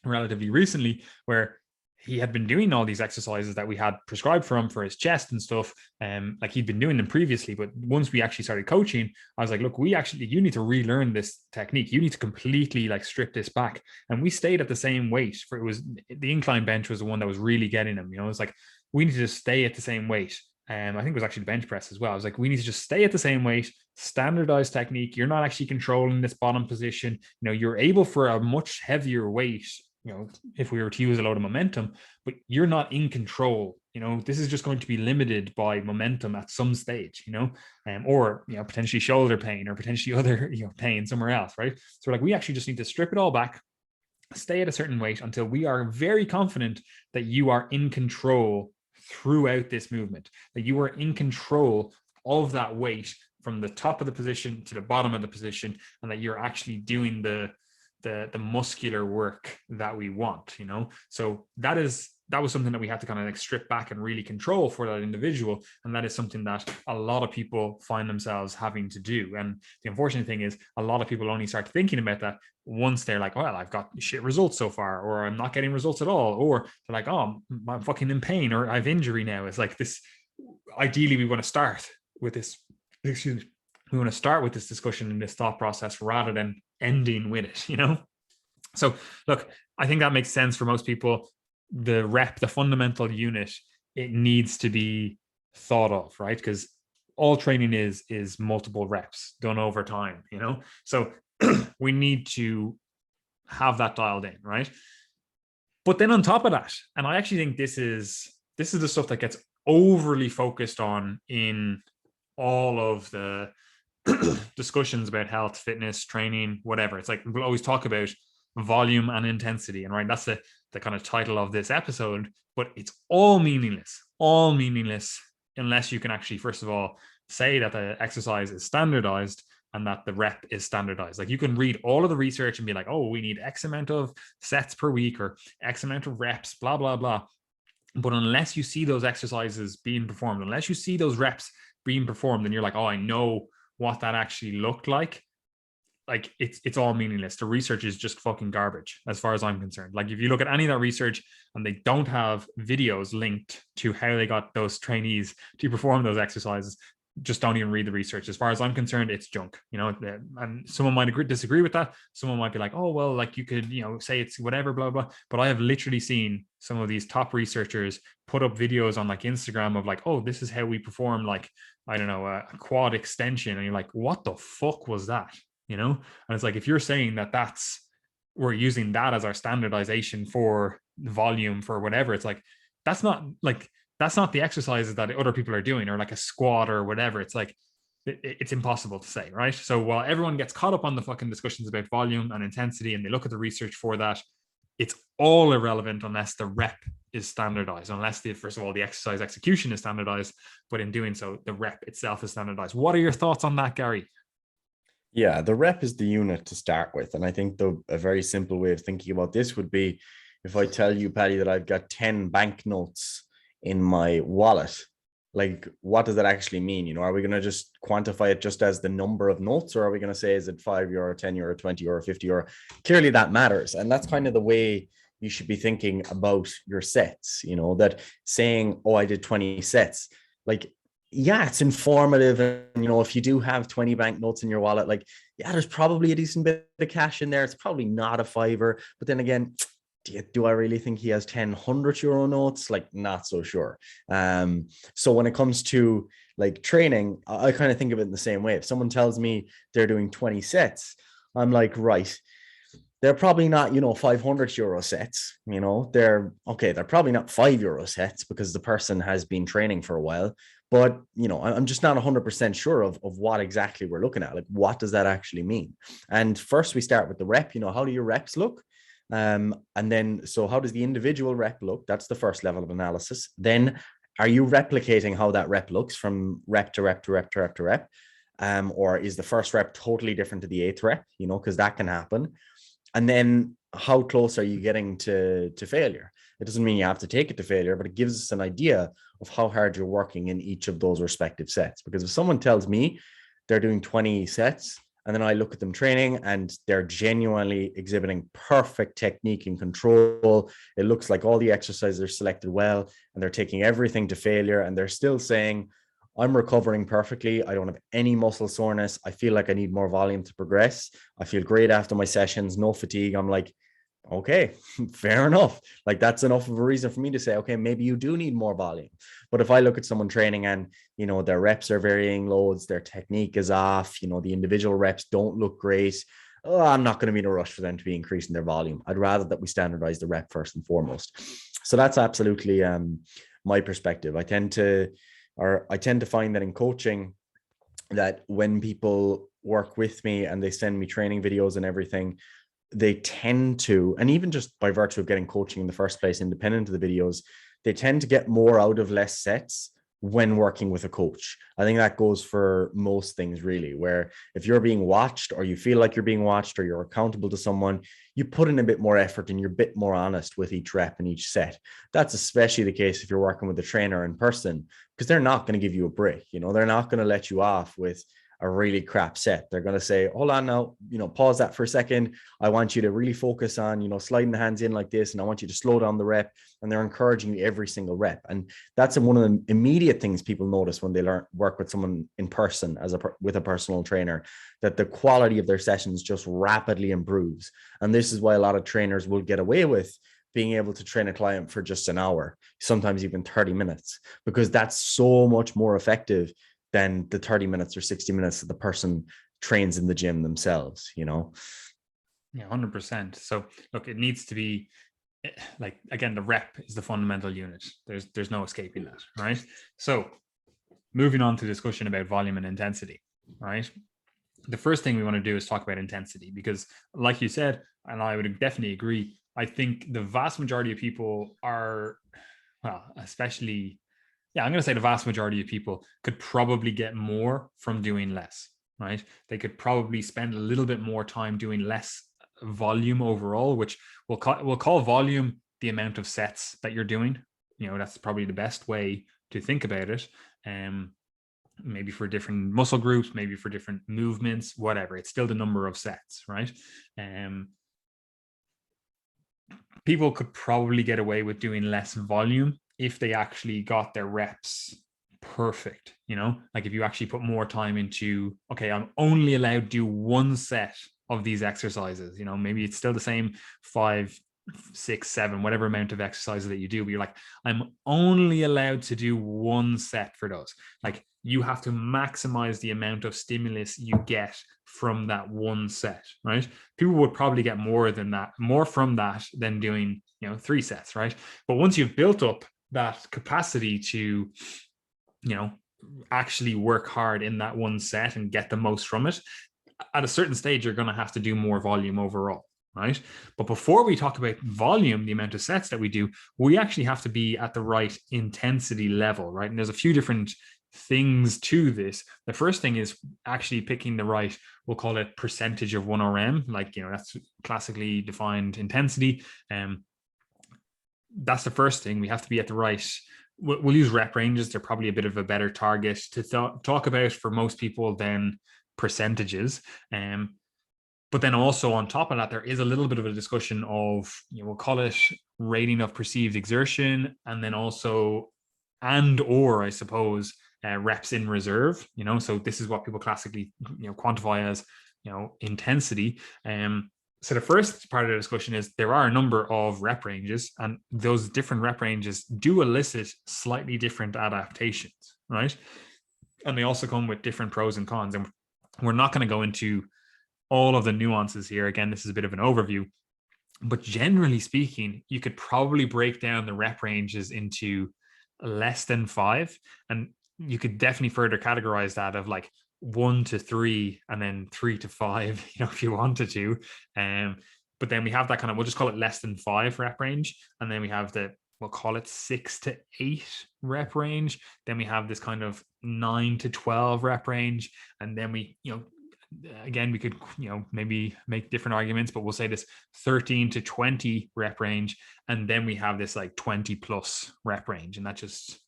relatively recently where he had been doing all these exercises that we had prescribed for him for his chest and stuff. Like he'd been doing them previously, but once we actually started coaching, I was like, look, you need to relearn this technique. You need to completely like strip this back. And we stayed at the same weight the incline bench was the one that was really getting him. It's like, we need to just stay at the same weight I think it was actually the bench press as well. I was like, we need to just stay at the same weight, standardized technique. You're not actually controlling this bottom position. You're able for a much heavier weight, if we were to use a load of momentum, but you're not in control. This is just going to be limited by momentum at some stage, or potentially shoulder pain or potentially other pain somewhere else, right? So like we actually just need to strip it all back, stay at a certain weight until we are very confident that you are in control throughout this movement, that you are in control of that weight from the top of the position to the bottom of the position, and that you're actually doing the muscular work that we want. So that was something that we had to kind of like strip back and really control for that individual. And that is something that a lot of people find themselves having to do. And the unfortunate thing is a lot of people only start thinking about that once they're like, well, I've got shit results so far, or I'm not getting results at all, or they're like, oh, I'm fucking in pain, or I have injury now. It's like this. Ideally, we want to start with this. Excuse me. We want to start with this discussion and this thought process rather than ending with it. So look, I think that makes sense for most people. The rep, the fundamental unit, it needs to be thought of, right? Because all training is multiple reps done over time. So we need to have that dialed in, right? But then on top of that, and I actually think this is the stuff that gets overly focused on in all of the discussions about health, fitness, training, whatever. It's like we'll always talk about volume and intensity, and right, that's the kind of title of this episode. But it's all meaningless unless you can actually, first of all, say that the exercise is standardized and that the rep is standardized. Like you can read all of the research and be like, oh, we need X amount of sets per week or X amount of reps, blah, blah, blah. But unless you see those exercises being performed, unless you see those reps being performed, and you're like, oh, I know what that actually looked like it's all meaningless. The research is just fucking garbage as far as I'm concerned. Like if you look at any of that research and they don't have videos linked to how they got those trainees to perform those exercises, just don't even read the research. As far as I'm concerned, it's junk, and someone might disagree with that. Someone might be like, oh, well, like you could, say it's whatever, blah, blah. But I have literally seen some of these top researchers put up videos on like Instagram of like, oh, this is how we perform, like, I don't know, a quad extension. And you're like, what the fuck was that? And it's like, if you're saying that we're using that as our standardization for volume for whatever, it's like, that's not the exercises that other people are doing, or like a squat or whatever. It's like, it's impossible to say, right? So while everyone gets caught up on the fucking discussions about volume and intensity and they look at the research for that, it's all irrelevant unless the rep is standardized, unless first of all, the exercise execution is standardized, but in doing so, the rep itself is standardized. What are your thoughts on that, Gary? Yeah, the rep is the unit to start with. And I think a very simple way of thinking about this would be if I tell you, Paddy, that I've got 10 banknotes in my wallet, like what does that actually mean? Are we going to just quantify it just as the number of notes, or are we going to say, is it €5, €10, €20, €50? Clearly that matters. And that's kind of the way you should be thinking about your sets, that saying, oh, I did 20 sets, like, yeah, it's informative. And, if you do have 20 banknotes in your wallet, like, yeah, there's probably a decent bit of cash in there. It's probably not a fiver. But then again, do I really think he has 10 €100 notes? Like, not so sure. So when it comes to like training, I kind of think of it in the same way. If someone tells me they're doing 20 sets, I'm like, right, they're probably not, €500 sets, they're probably not €5 sets because the person has been training for a while. But, I'm just not 100% sure of what exactly we're looking at. Like, what does that actually mean? And first we start with the rep, how do your reps look? And then, so how does the individual rep look? That's the first level of analysis. Then are you replicating how that rep looks from rep to rep to rep to rep to rep? Or is the first rep totally different to the eighth rep, because that can happen. And then how close are you getting to failure? It doesn't mean you have to take it to failure, but it gives us an idea of how hard you're working in each of those respective sets. Because if someone tells me they're doing 20 sets, and then I look at them training and they're genuinely exhibiting perfect technique and control, it looks like all the exercises are selected well, and they're taking everything to failure, and they're still saying, I'm recovering perfectly. I don't have any muscle soreness. I feel like I need more volume to progress. I feel great after my sessions, no fatigue. I'm like, Okay, fair enough. Like that's enough of a reason for me to say, okay, maybe you do need more volume. But if I look at someone training and, their reps are varying loads, their technique is off, the individual reps don't look great. Oh, I'm not going to be in a rush for them to be increasing their volume. I'd rather that we standardize the rep first and foremost. So that's absolutely my perspective. I tend to find that in coaching, that when people work with me and they send me training videos and everything, they tend to, and even just by virtue of getting coaching in the first place, independent of the videos, they tend to get more out of less sets when working with a coach. I think that goes for most things, really, where if you're being watched or you feel like you're being watched or you're accountable to someone, you put in a bit more effort and you're a bit more honest with each rep and each set. That's especially the case if you're working with a trainer in person, because they're not going to give you a break. They're not going to let you off with a really crap set. They're going to say, hold on now, pause that for a second. I want you to really focus on, sliding the hands in like this. And I want you to slow down the rep. And they're encouraging you every single rep. And that's one of the immediate things people notice when they work with someone in person with a personal trainer, that the quality of their sessions just rapidly improves. And this is why a lot of trainers will get away with being able to train a client for just an hour, sometimes even 30 minutes, because that's so much more effective than the 30 minutes or 60 minutes that the person trains in the gym themselves, Yeah, 100%. So look, it needs to be like, again, the rep is the fundamental unit. There's no escaping that, right? So moving on to discussion about volume and intensity, right? The first thing we want to do is talk about intensity, because like you said, and I would definitely agree, I think the vast majority of people are, well, especially, yeah, I'm going to say the vast majority of people could probably get more from doing less, right? They could probably spend a little bit more time doing less volume overall, which we'll call volume the amount of sets that you're doing. That's probably the best way to think about it. Maybe for different muscle groups, maybe for different movements, whatever. It's still the number of sets, right? People could probably get away with doing less volume if they actually got their reps perfect. Like if you actually put more time into, okay, I'm only allowed to do one set of these exercises. Maybe it's still the same 5, 6, 7, whatever amount of exercises that you do, but you're like, I'm only allowed to do one set for those. Like you have to maximize the amount of stimulus you get from that one set, right? People would probably get more from that than doing 3 sets, right? But once you've built up that capacity to actually work hard in that one set and get the most from it, at a certain stage you're going to have to do more volume overall, right? But before we talk about volume, the amount of sets that we do, we actually have to be at the right intensity level, right? And there's a few different things to this. The first thing is actually picking the right, we'll call it percentage of 1RM, like that's classically defined intensity. That's the first thing. We have to be at the right, we'll use rep ranges. They're probably a bit of a better target to talk about for most people than percentages. But then also on top of that, there is a little bit of a discussion of, we'll call it rating of perceived exertion, and then also, I suppose, reps in reserve. So this is what people classically, quantify as, intensity. So the first part of the discussion is there are a number of rep ranges, and those different rep ranges do elicit slightly different adaptations, right? And they also come with different pros and cons. And we're not going to go into all of the nuances here. Again, this is a bit of an overview, but generally speaking, you could probably break down the rep ranges into less than 5, and you could definitely further categorize that of like 1 to 3 and then 3 to 5, if you wanted to. But then we have that kind of, we'll just call it less than 5 rep range, and then we have we'll call it 6 to 8 rep range. Then we have this kind of 9 to 12 rep range, and then we, again, we could maybe make different arguments, but we'll say this 13 to 20 rep range, and then we have this like 20 plus rep range, and that just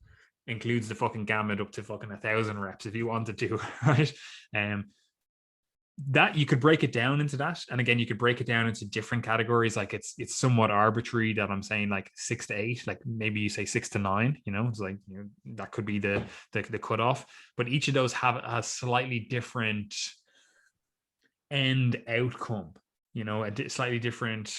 includes the fucking gamut up to fucking 1,000 reps if you wanted to, right? That you could break it down into that, and again, you could break it down into different categories. Like it's somewhat arbitrary that I'm saying like 6 to 8, like maybe you say 6 to 9, it's like that could be the cutoff, but each of those have a slightly different end outcome, a slightly different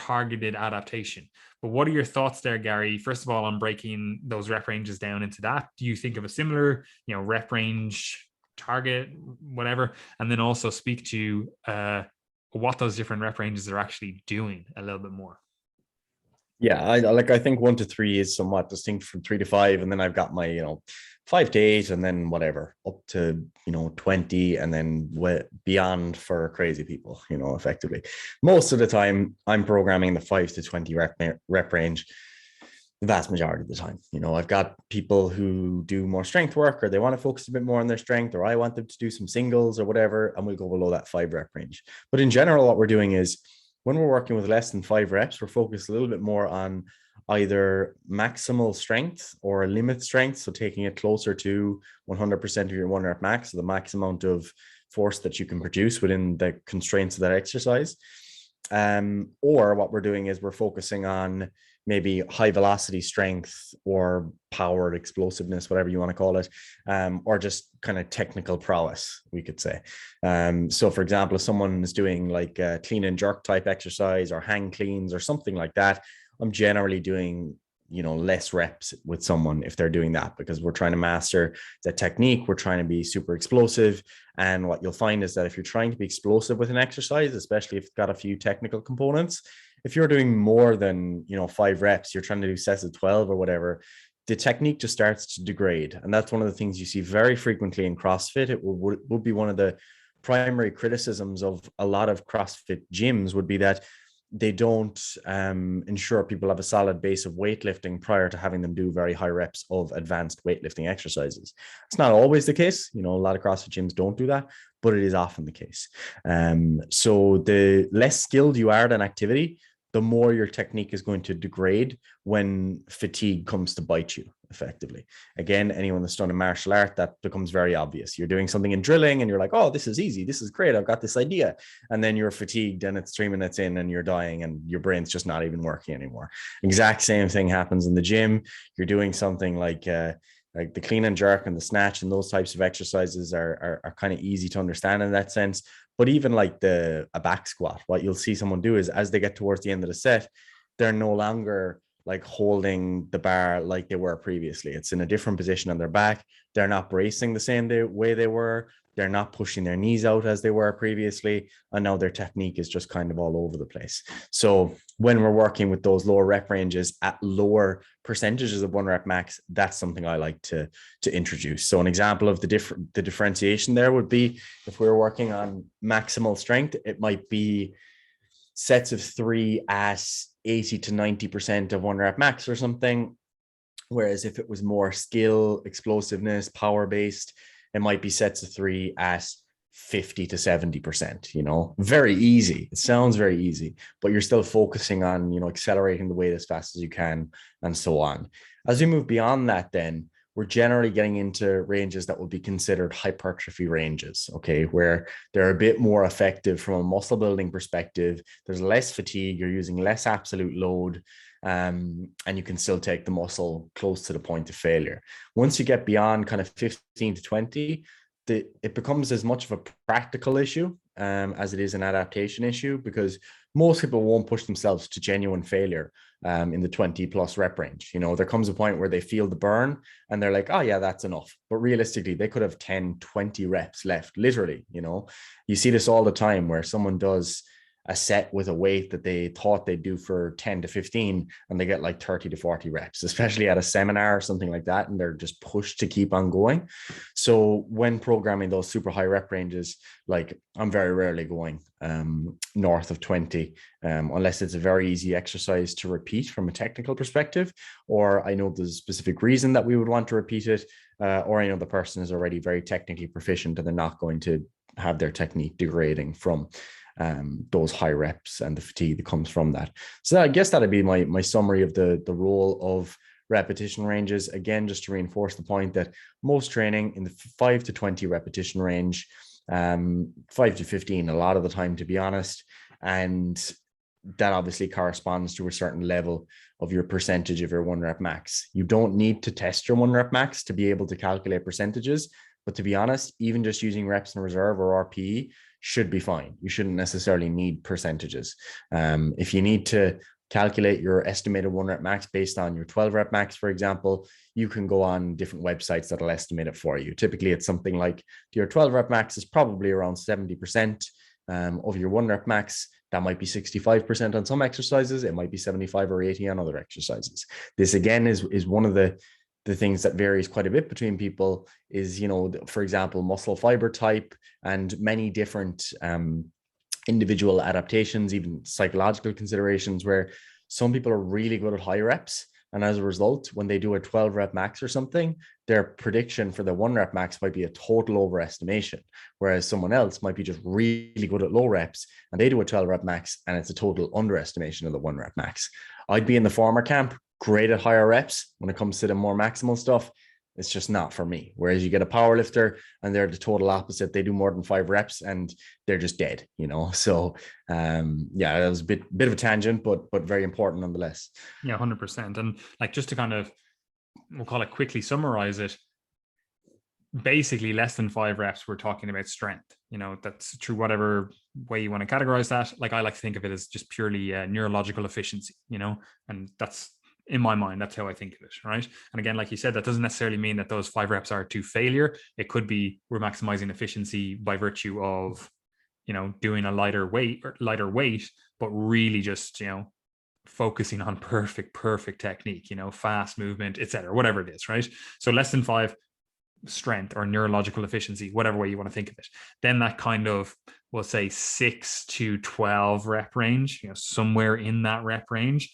targeted adaptation. But what are your thoughts there, Gary? First of all, on breaking those rep ranges down into that, do you think of a similar, rep range target, whatever, and then also speak to what those different rep ranges are actually doing a little bit more? Yeah, I think 1 to 3 is somewhat distinct from 3 to 5, and then I've got my 5 to 8, and then whatever up to 20, and then beyond for crazy people. Effectively, most of the time I'm programming the 5 to 20 rep range. The vast majority of the time, I've got people who do more strength work, or they want to focus a bit more on their strength, or I want them to do some singles or whatever, and we'll go below that 5 rep range. But in general, what we're doing is, when we're working with less than 5 reps, we're focused a little bit more on either maximal strength or limit strength. So taking it closer to 100% of your 1 rep max, so the max amount of force that you can produce within the constraints of that exercise. Or what we're doing is we're focusing on maybe high velocity strength or powered explosiveness, whatever you want to call it, or just kind of technical prowess, we could say. So for example, if someone is doing like a clean and jerk type exercise or hang cleans or something like that, I'm generally doing less reps with someone if they're doing that, because we're trying to master the technique. We're trying to be super explosive. And what you'll find is that if you're trying to be explosive with an exercise, especially if it's got a few technical components, if you're doing more than 5 reps, you're trying to do sets of 12 or whatever, the technique just starts to degrade. And that's one of the things you see very frequently in CrossFit. It would be one of the primary criticisms of a lot of CrossFit gyms, would be that they don't ensure people have a solid base of weightlifting prior to having them do very high reps of advanced weightlifting exercises. It's not always the case. A lot of CrossFit gyms don't do that, but it is often the case. So the less skilled you are at an activity, the more your technique is going to degrade when fatigue comes to bite you, effectively. Again, anyone that's done a martial art, that becomes very obvious. You're doing something in drilling and you're like, oh, this is easy. This is great. I've got this idea. And then you're fatigued and it's 3 minutes in and you're dying and your brain's just not even working anymore. Exact same thing happens in the gym. You're doing something like the clean and jerk and the snatch, and those types of exercises are kind of easy to understand in that sense. But even like a back squat, what you'll see someone do is, as they get towards the end of the set, they're no longer like holding the bar like they were previously. It's in a different position on their back. They're not bracing the same way they were. They're not pushing their knees out as they were previously. And now their technique is just kind of all over the place. So when we're working with those lower rep ranges at lower percentages of 1 rep max, that's something I like to introduce. So an example of the differentiation there would be, if we were working on maximal strength, it might be sets of 3 at 80 to 90% of 1 rep max or something. Whereas if it was more skill, explosiveness, power based, it might be sets of 3 at 50 to 70%, very easy. It sounds very easy, but you're still focusing on, accelerating the weight as fast as you can and so on. As we move beyond that, then we're generally getting into ranges that will be considered hypertrophy ranges, okay, where they're a bit more effective from a muscle building perspective. There's less fatigue, you're using less absolute load, and you can still take the muscle close to the point of failure. Once you get beyond kind of 15 to 20, it becomes as much of a practical issue as it is an adaptation issue, because most people won't push themselves to genuine failure in the 20 plus rep range. There comes a point where they feel the burn and they're like, oh yeah, that's enough. But realistically, they could have 10, 20 reps left, literally. You see this all the time where someone does a set with a weight that they thought they'd do for 10 to 15 and they get like 30 to 40 reps, especially at a seminar or something like that, and they're just pushed to keep on going. So when programming those super high rep ranges, like I'm very rarely going north of 20 unless it's a very easy exercise to repeat from a technical perspective, or I know there's a specific reason that we would want to repeat it, or I know the person is already very technically proficient and they're not going to have their technique degrading from those high reps and the fatigue that comes from that. So I guess that'd be my summary of the role of repetition ranges. Again, just to reinforce the point that most training in the 5 to 20 repetition range, 5 to 15 a lot of the time, to be honest, and that obviously corresponds to a certain level of your percentage of your 1 rep max. You don't need to test your 1 rep max to be able to calculate percentages, but to be honest, even just using reps in reserve or RPE, should be fine. You shouldn't necessarily need percentages. If you need to calculate your estimated 1 rep max based on your 12 rep max, for example, you can go on different websites that'll estimate it for you. Typically, it's something like your 12 rep max is probably around 70% of your 1 rep max. That might be 65% on some exercises. It might be 75 or 80 on other exercises. This again is one of the things that varies quite a bit between people is, for example, muscle fiber type and many different individual adaptations, even psychological considerations, where some people are really good at high reps. And as a result, when they do a 12 rep max or something, their prediction for the 1 rep max might be a total overestimation, whereas someone else might be just really good at low reps and they do a 12 rep max and it's a total underestimation of the 1 rep max. I'd be in the former camp, great at higher reps. When it comes to the more maximal stuff, it's just not for me. Whereas you get a power lifter and they're the total opposite. They do more than 5 reps and they're just dead, So that was a bit of a tangent, but very important nonetheless. Yeah, 100%. And like, just to kind of, we'll call it quickly summarize it, basically less than 5 reps, we're talking about strength. That's true, whatever way you want to categorize that. Like, I like to think of it as just purely neurological efficiency, and that's, in my mind, that's how I think of it, right? And again, like you said, that doesn't necessarily mean that those 5 reps are to failure. It could be we're maximizing efficiency by virtue of, doing a lighter weight, but really just, focusing on perfect technique, fast movement, etc., whatever it is, right? So less than 5 strength or neurological efficiency, whatever way you want to think of it. Then that kind of, we'll say 6 to 12 rep range, somewhere in that rep range,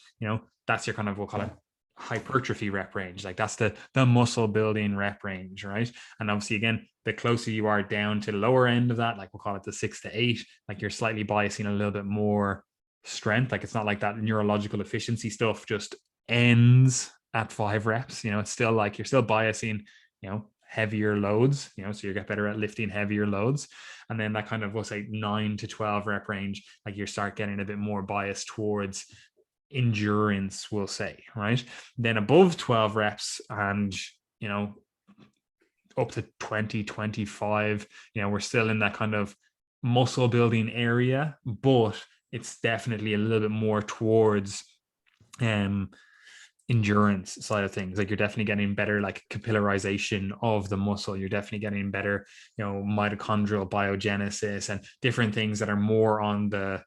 that's your kind of, we'll call it hypertrophy rep range. Like, that's the muscle building rep range, right? And obviously, again, the closer you are down to the lower end of that, like we'll call it the 6 to 8, like you're slightly biasing a little bit more strength. Like, it's not like that neurological efficiency stuff just ends at 5 reps. It's still like you're still biasing, heavier loads, so you get better at lifting heavier loads. And then that kind of, we'll say 9 to 12 rep range, like you start getting a bit more biased towards endurance, we'll say, right? Then above 12 reps and, up to 20, 25, we're still in that kind of muscle building area, but it's definitely a little bit more towards endurance side of things. Like, you're definitely getting better, like, capillarization of the muscle. You're definitely getting better, mitochondrial biogenesis and different things that are more on the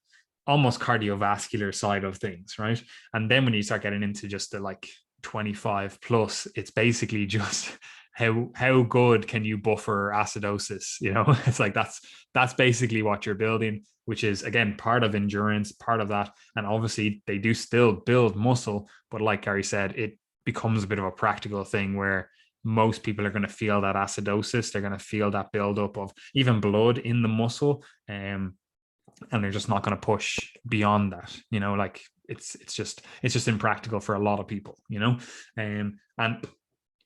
almost cardiovascular side of things, right? And then when you start getting into just the like 25 plus, it's basically just how good can you buffer acidosis? It's like that's basically what you're building, which is, again, part of endurance, part of that. And obviously they do still build muscle, but like Gary said, it becomes a bit of a practical thing where most people are going to feel that acidosis. They're going to feel that buildup of even blood in the muscle, and they're just not going to push beyond that. Like, it's just impractical for a lot of people. And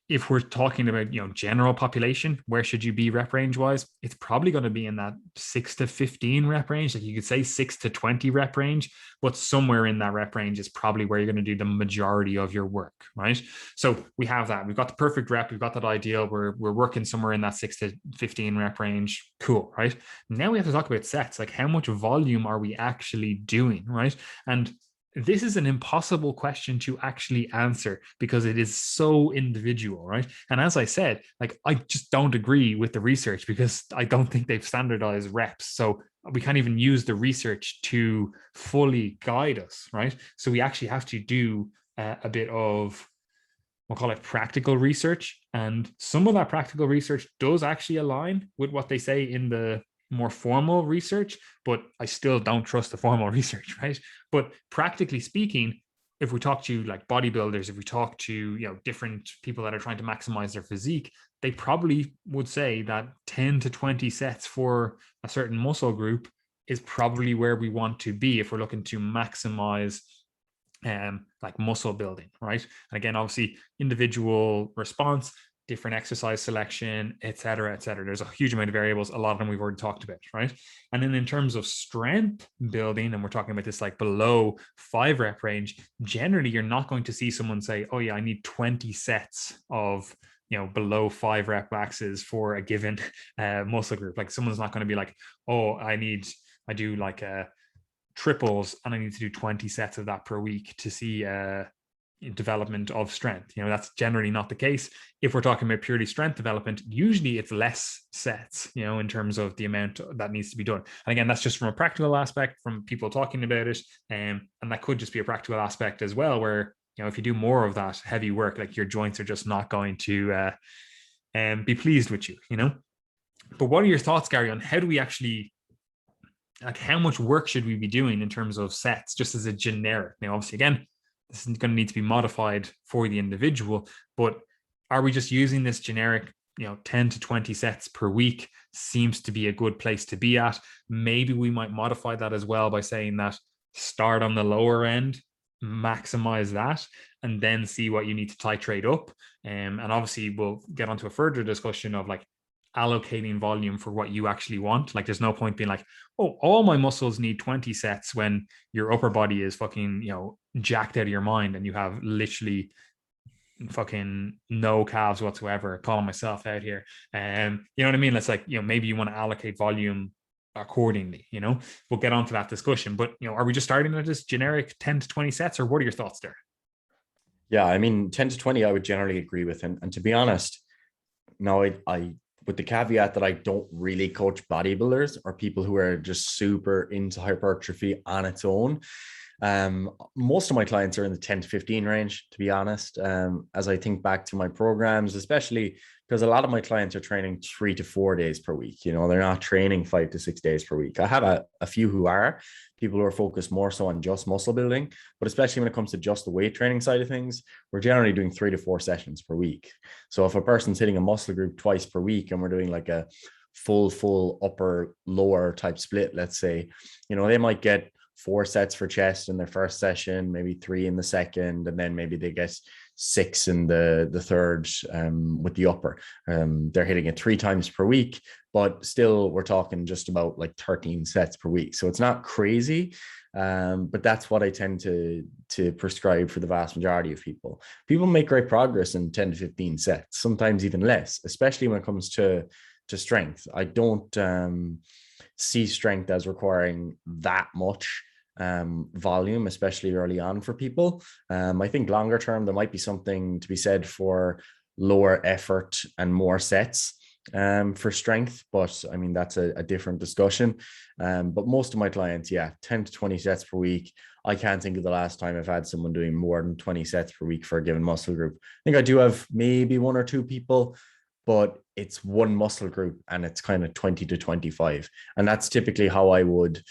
if we're talking about, general population, where should you be rep range wise? It's probably going to be in that 6 to 15 rep range. Like, you could say 6 to 20 rep range, but somewhere in that rep range is probably where you're going to do the majority of your work, right? So we have that. We've got the perfect rep. We've got that ideal. We're working somewhere in that 6 to 15 rep range. Cool, right? Now we have to talk about sets. Like, how much volume are we actually doing, right? And this is an impossible question to actually answer because it is so individual, right? And as I said, like, I just don't agree with the research because I don't think they've standardized reps. So we can't even use the research to fully guide us, right? So we actually have to do a bit of, we'll call it practical research. And some of that practical research does actually align with what they say in the more formal research, but I still don't trust the formal research, right? But practically speaking, if we talk to like bodybuilders, if we talk to different people that are trying to maximize their physique, they probably would say that 10 to 20 sets for a certain muscle group is probably where we want to be if we're looking to maximize like muscle building, right? And again, obviously individual response, different exercise selection, et cetera, et cetera. There's a huge amount of variables. A lot of them we've already talked about, right? And then in terms of strength building, and we're talking about this like below 5 rep range, generally you're not going to see someone say, oh yeah, I need 20 sets of below 5 rep maxes for a given muscle group. Like someone's not going to be like, oh, I do like triples and I need to do 20 sets of that per week to see development of strength. That's generally not the case. If we're talking about purely strength development, usually it's less sets, in terms of the amount that needs to be done. And again, that's just from a practical aspect, from people talking about it. And that could just be a practical aspect as well, where, if you do more of that heavy work, like your joints are just not going to be pleased with you, But what are your thoughts, Gary, on how do we actually, like, how much work should we be doing in terms of sets, just as a generic? Now, obviously, again, this is going to need to be modified for the individual, but are we just using this generic, 10 to 20 sets per week seems to be a good place to be at? Maybe we might modify that as well by saying that start on the lower end, maximize that, and then see what you need to titrate up. And obviously we'll get onto a further discussion of like allocating volume for what you actually want. Like there's no point being like, oh, all my muscles need 20 sets when your upper body is fucking, jacked out of your mind and you have literally fucking no calves whatsoever. Calling myself out here. You know what I mean? It's like, maybe you want to allocate volume accordingly. We'll get onto that discussion, but are we just starting at this generic 10 to 20 sets, or what are your thoughts there? Yeah, I mean, 10 to 20 I would generally agree with. And to be honest, no, I with the caveat that I don't really coach bodybuilders or people who are just super into hypertrophy on its own. Most of my clients are in the 10 to 15 range, to be honest. As I think back to my programs, especially because a lot of my clients are training 3 to 4 days per week. They're not training 5 to 6 days per week. I have a few who are people who are focused more so on just muscle building, but especially when it comes to just the weight training side of things, we're generally doing 3 to 4 sessions per week. So if a person's hitting a muscle group twice per week and we're doing like a full upper lower type split, let's say, they might get 4 sets for chest in their first session, maybe 3 in the second, and then maybe they get 6 in the third with the upper. They're hitting it 3 times per week, but still we're talking just about like 13 sets per week. So it's not crazy, but that's what I tend to prescribe for the vast majority of people. People make great progress in 10 to 15 sets, sometimes even less, especially when it comes to strength. I don't see strength as requiring that much volume, especially early on for people. I think longer term, there might be something to be said for lower effort and more sets for strength. But I mean, that's a different discussion. But most of my clients, 10 to 20 sets per week. I can't think of the last time I've had someone doing more than 20 sets per week for a given muscle group. I think I do have maybe 1 or 2 people, but it's one muscle group and it's kind of 20 to 25. And that's typically how I would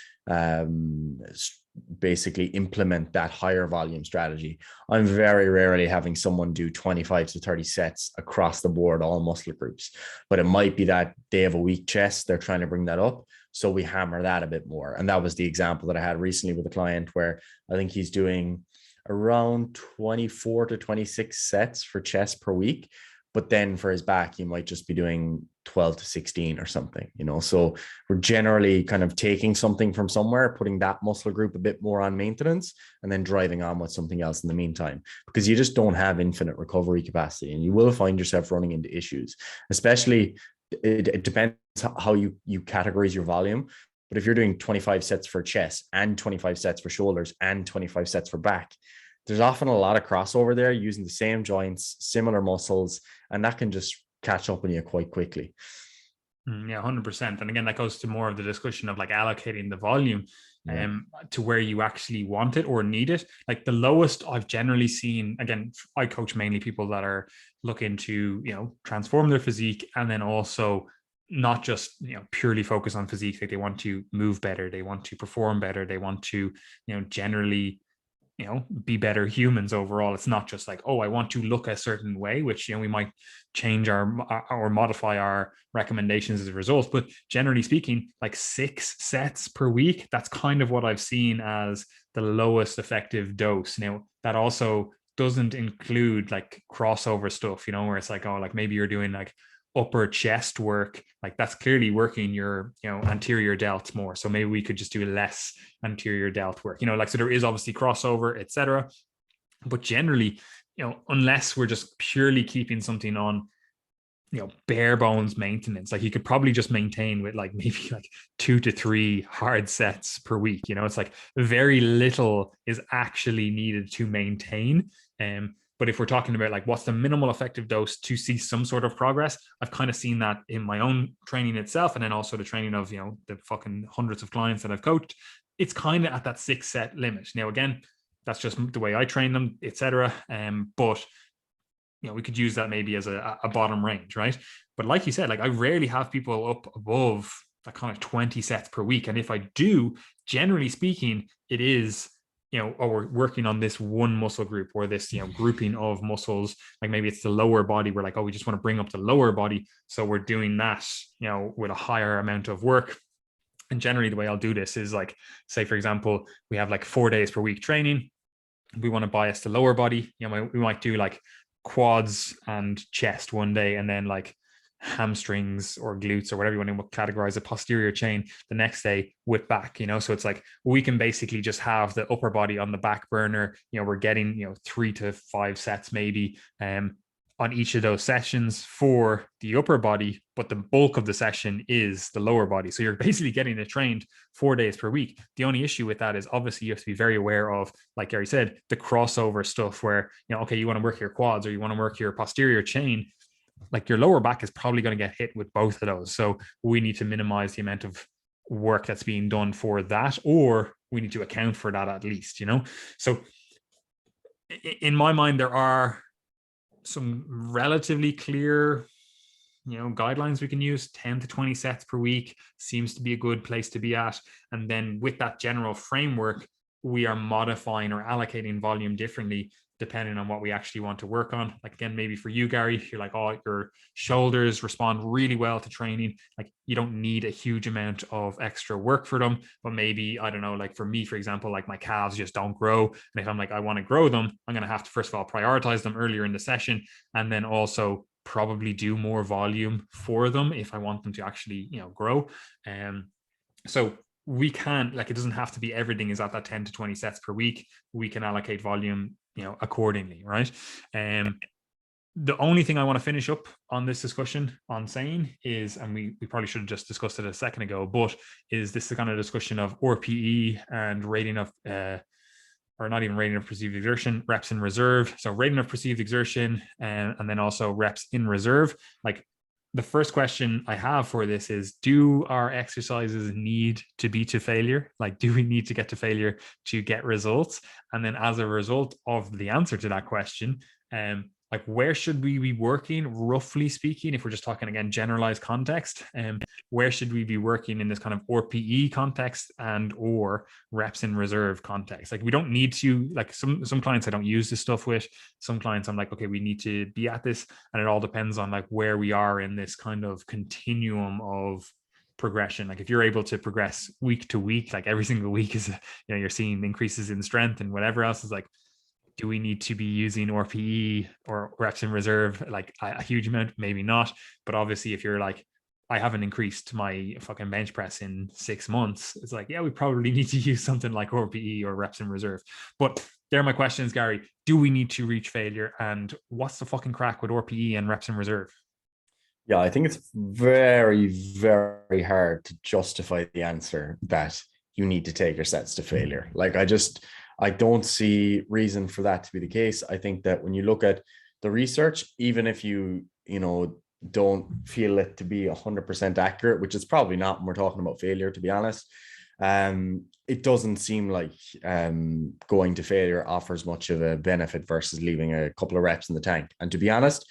basically implement that higher volume strategy. I'm very rarely having someone do 25 to 30 sets across the board, all muscle groups, but it might be that they have a weak chest. They're trying to bring that up. So we hammer that a bit more. And that was the example that I had recently with a client where I think he's doing around 24 to 26 sets for chest per week. But then for his back, he might just be doing 12 to 16 or something, So we're generally kind of taking something from somewhere, putting that muscle group a bit more on maintenance, and then driving on with something else in the meantime, because you just don't have infinite recovery capacity and you will find yourself running into issues, especially it depends how you categorize your volume. But if you're doing 25 sets for chest and 25 sets for shoulders and 25 sets for back, there's often a lot of crossover there using the same joints, similar muscles, and that can just catch up on you quite quickly. Yeah, 100%. And again, that goes to more of the discussion of like allocating the volume to where you actually want it or need it. Like the lowest I've generally seen, again, I coach mainly people that are looking to, transform their physique, and then also not just, purely focus on physique. Like they want to move better, they want to perform better, they want to, generally be better humans overall. It's not just like, oh, I want to look a certain way, which, we might change or modify our recommendations as a result. But generally speaking, like 6 sets per week, that's kind of what I've seen as the lowest effective dose. Now, that also doesn't include like crossover stuff, where it's like, oh, like maybe you're doing like upper chest work, like that's clearly working your anterior delts more, so maybe we could just do less anterior delt work, like, so there is obviously crossover, etc. But generally, unless we're just purely keeping something on bare bones maintenance. Like he could probably just maintain with like maybe like 2 to 3 hard sets per week. It's like very little is actually needed to maintain. But if we're talking about like what's the minimal effective dose to see some sort of progress, I've kind of seen that in my own training itself, and then also the training of the fucking hundreds of clients that I've coached. It's kind of at that 6 set limit. Now again, that's just the way I train them, etc. But we could use that maybe as a bottom range, right? But like you said, like I rarely have people up above that kind of 20 sets per week. And if I do, generally speaking, it is, we're working on this one muscle group or this, grouping of muscles. Like maybe it's the lower body. We're like, oh, we just want to bring up the lower body. So we're doing that, with a higher amount of work. And generally the way I'll do this is like, say, for example, we have like 4 days per week training. We want to bias the lower body. We might do like quads and chest one day, and then like hamstrings or glutes or whatever you want to categorize a posterior chain the next day with back. So it's like we can basically just have the upper body on the back burner. We're getting 3 to 5 sets maybe on each of those sessions for the upper body, but the bulk of the session is the lower body. So you're basically getting it trained 4 days per week. The only issue with that is obviously you have to be very aware of, like Gary said, the crossover stuff where, okay, you want to work your quads or you want to work your posterior chain. Like your lower back is probably going to get hit with both of those. So we need to minimize the amount of work that's being done for that, or we need to account for that at least, So in my mind, there are some relatively clear guidelines we can use. 10 to 20 sets per week seems to be a good place to be at, and then with that general framework we are modifying or allocating volume differently depending on what we actually want to work on. Like again, maybe for you, Gary, you're like, oh, your shoulders respond really well to training, like you don't need a huge amount of extra work for them. But maybe, I don't know, like for me, for example, like my calves just don't grow, and if I'm like, I want to grow them, I'm going to have to first of all prioritize them earlier in the session, and then also probably do more volume for them if I want them to actually grow. So we can, like, it doesn't have to be everything is at that 10 to 20 sets per week. We can allocate volume accordingly, right? The only thing I want to finish up on this discussion on saying is, and we probably should have just discussed it a second ago, but is this the kind of discussion of RPE and rating of or not even rating of perceived exertion, reps in reserve. So rating of perceived exertion and then also reps in reserve. Like the first question I have for this is, do our exercises need to be to failure? Like, do we need to get to failure to get results? And then as a result of the answer to that question, like where should we be working, roughly speaking, if we're just talking again generalized context, where should we be working in this kind of RPE context and or reps in reserve context? Like we don't need to, like some clients I don't use this stuff with, some clients I'm like, okay, we need to be at this, and it all depends on like where we are in this kind of continuum of progression. Like if you're able to progress week to week, like every single week is you're seeing increases in strength and whatever else, is like, do we need to be using RPE or reps in reserve like a huge amount? Maybe not. But obviously, if you're like, I haven't increased my fucking bench press in 6 months, it's like, yeah, we probably need to use something like RPE or reps in reserve. But they're my questions, Gary. Do we need to reach failure? And what's the fucking crack with RPE and reps in reserve? Yeah, I think it's very, very hard to justify the answer that you need to take your sets to failure. Like I don't see reason for that to be the case. I think that when you look at the research, even if you don't feel it to be 100% accurate, which is probably not when we're talking about failure, to be honest, it doesn't seem like going to failure offers much of a benefit versus leaving a couple of reps in the tank. And to be honest,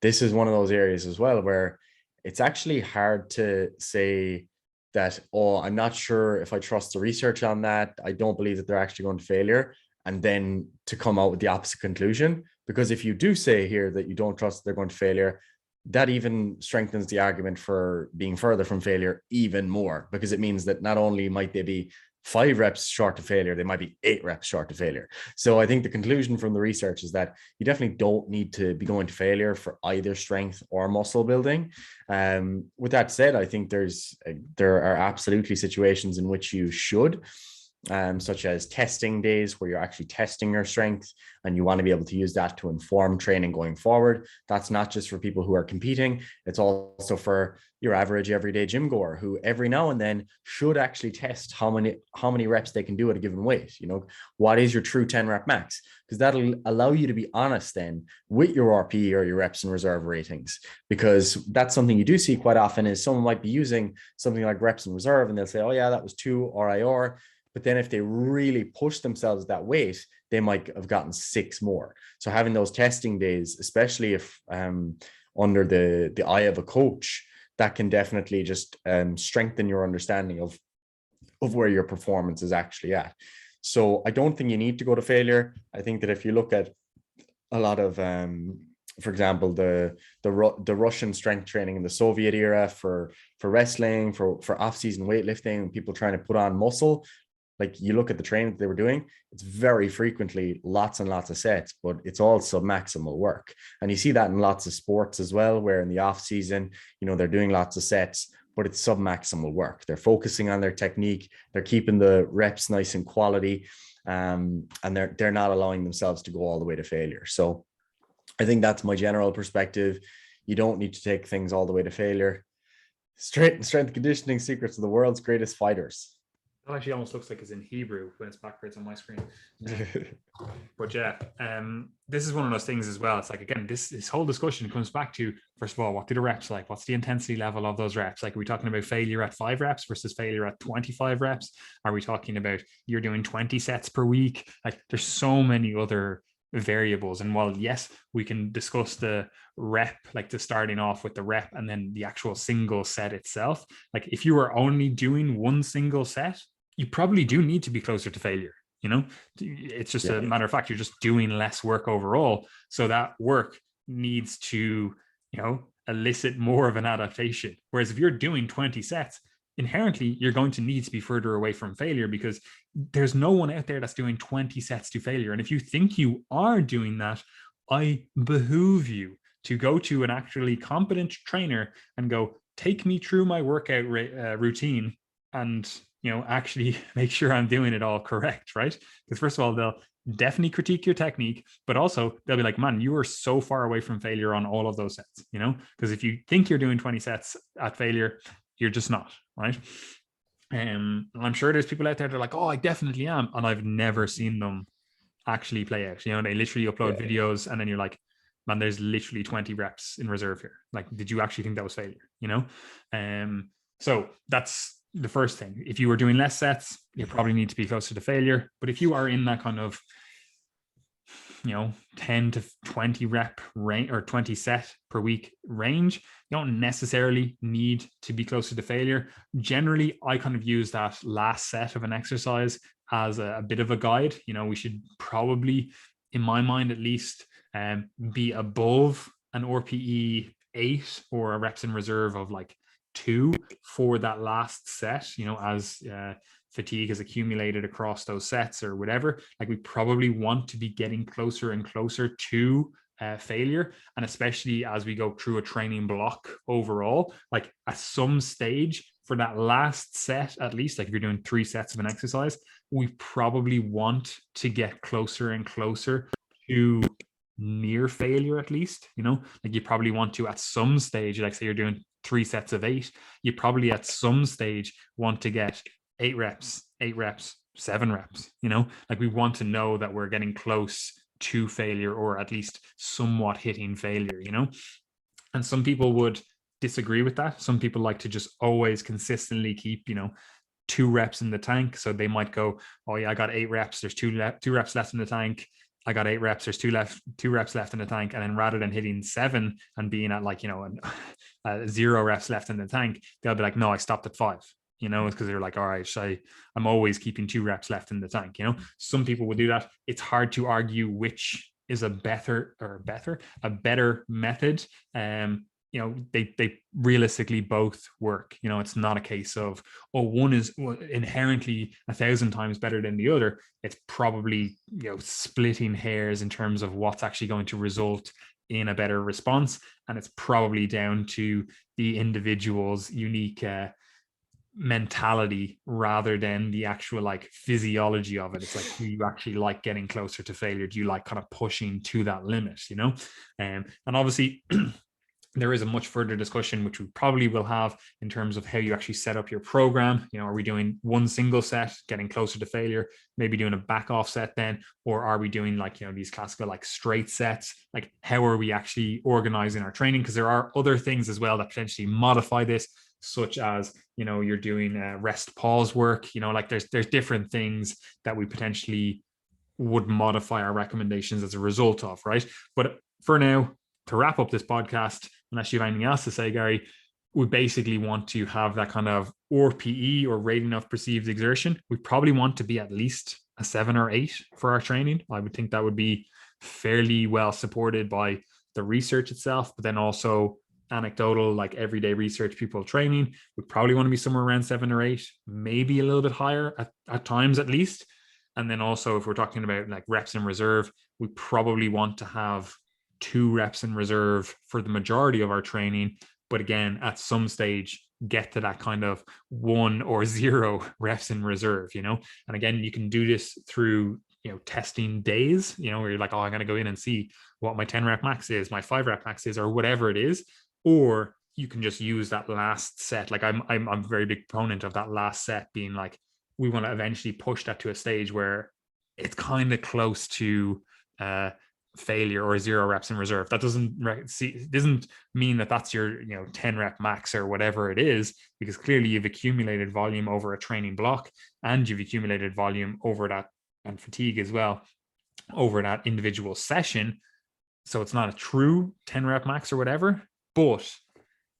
this is one of those areas as well where it's actually hard to say that, oh, I'm not sure if I trust the research on that. I don't believe that they're actually going to failure. And then to come out with the opposite conclusion. Because if you do say here that you don't trust they're going to failure, that even strengthens the argument for being further from failure even more, because it means that not only might they be 5 reps short of failure, they might be 8 reps short of failure. So I think the conclusion from the research is that you definitely don't need to be going to failure for either strength or muscle building. With that said, I think there are absolutely situations in which you should. such as testing days where you're actually testing your strength and you want to be able to use that to inform training going forward. That's not just for people who are competing. It's also for your average everyday gym goer who every now and then should actually test how many reps they can do at a given weight. What is your true 10 rep max? Because that'll allow you to be honest then with your RPE or your reps and reserve ratings, because that's something you do see quite often is someone might be using something like reps and reserve and they'll say, oh yeah, that was 2 RIR. But then if they really push themselves that weight, they might have gotten 6 more. So having those testing days, especially if under the eye of a coach, that can definitely just strengthen your understanding of where your performance is actually at. So I don't think you need to go to failure. I think that if you look at a lot of, for example, the Russian strength training in the Soviet era for wrestling, for off-season weightlifting, and people trying to put on muscle, like you look at the training that they were doing, it's very frequently lots and lots of sets, but it's all submaximal work. And you see that in lots of sports as well, where in the off season, they're doing lots of sets, but it's submaximal work. They're focusing on their technique. They're keeping the reps nice and quality. And they're not allowing themselves to go all the way to failure. So I think that's my general perspective. You don't need to take things all the way to failure. Strength and conditioning secrets of the world's greatest fighters. It actually almost looks like it's in Hebrew when it's backwards on my screen. But yeah, this is one of those things as well. It's like, again, this whole discussion comes back to, first of all, what do the reps like? What's the intensity level of those reps? Like, are we talking about failure at 5 reps versus failure at 25 reps? Are we talking about you're doing 20 sets per week? Like, there's so many other variables. And while, yes, we can discuss the rep, like the starting off with the rep and then the actual single set itself. Like, if you were only doing one single set, you probably do need to be closer to failure. It's just a matter of fact, you're just doing less work overall. So that work needs to, elicit more of an adaptation. Whereas if you're doing 20 sets, inherently, you're going to need to be further away from failure because there's no one out there that's doing 20 sets to failure. And if you think you are doing that, I behoove you to go to an actually competent trainer and go, take me through my workout routine and actually make sure I'm doing it all correct, right? Because first of all, they'll definitely critique your technique, but also they'll be like, man, you are so far away from failure on all of those sets, because if you think you're doing 20 sets at failure, you're just not, right? And I'm sure there's people out there that are like, oh, I definitely am. And I've never seen them actually play out. They literally upload videos and then you're like, man, there's literally 20 reps in reserve here. Like, did you actually think that was failure? So that's the first thing. If you were doing less sets, you probably need to be closer to failure. But if you are in that kind of 10 to 20 rep range or 20 set per week range, you don't necessarily need to be closer to failure. Generally, I kind of use that last set of an exercise as a bit of a guide. We should probably, in my mind at least, be above an RPE 8 or a reps in reserve of like 2 for that last set, as fatigue has accumulated across those sets or whatever. Like, we probably want to be getting closer and closer to failure. And especially as we go through a training block overall, like at some stage for that last set, at least, like if you're doing 3 sets of an exercise, we probably want to get closer and closer to near failure, at least. Like, you probably want to at some stage, like say you're doing 3 sets of 8, you probably at some stage want to get 8 reps, 7 reps. Like, we want to know that we're getting close to failure or at least somewhat hitting failure. And some people would disagree with that. Some people like to just always consistently keep 2 reps in the tank. So they might go, oh yeah, I got 8 reps, there's 2 reps left in the tank. I got 8 reps, there's 2 reps left in the tank. And then rather than hitting 7 and being at like 0 reps left in the tank, they'll be like, no, I stopped at 5. It's because they're like, all right, I'm always keeping 2 reps left in the tank. Some people would do that. It's hard to argue which is a better method. They realistically both work. It's not a case of, one is inherently 1,000 times better than the other. It's probably, splitting hairs in terms of what's actually going to result in a better response. And it's probably down to the individual's unique mentality rather than the actual like physiology of it. It's like, do you actually like getting closer to failure? Do you like kind of pushing to that limit, you know? And obviously there is a much further discussion, which we probably will have, in terms of how you actually set up your program. You know, are we doing one single set, getting closer to failure, maybe doing a back off set then, or are we doing like, you know, these classical like straight sets? Like, how are we actually organizing our training? Because there are other things as well that potentially modify this, such as, you know, you're doing rest pause work. You know, like there's different things that we potentially would modify our recommendations as a result of, right? But for now, to wrap up this podcast, unless you have anything else to say, Gary, we basically want to have that kind of RPE, or rating of perceived exertion. We probably want to be at least a 7 or 8 for our training. I would think that would be fairly well supported by the research itself, but then also anecdotal, like everyday research, people training. We probably want to be somewhere around 7 or 8, maybe a little bit higher at times at least. And then also, if we're talking about like reps in reserve, we probably want to have 2 reps in reserve for the majority of our training. But again, at some stage, get to that kind of 1 or 0 reps in reserve, you know? And again, you can do this through, you know, testing days, you know, where you're like, oh, I'm going to go in and see what my 10 rep max is, my 5 rep max is, or whatever it is. Or you can just use that last set. Like I'm a very big proponent of that last set being like, we want to eventually push that to a stage where it's kind of close to failure or 0 reps in reserve. That doesn't mean that that's your, you know, 10 rep max or whatever it is, because clearly you've accumulated volume over a training block, and you've accumulated volume over that, and fatigue as well, over that individual session. So it's not a true 10 rep max or whatever, but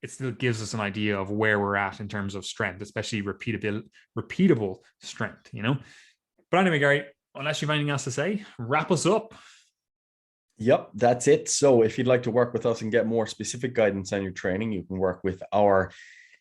it still gives us an idea of where we're at in terms of strength, especially repeatable strength, you know? But anyway, Gary, unless you have anything else to say, wrap us up. Yep, that's it. So if you'd like to work with us and get more specific guidance on your training, you can work with our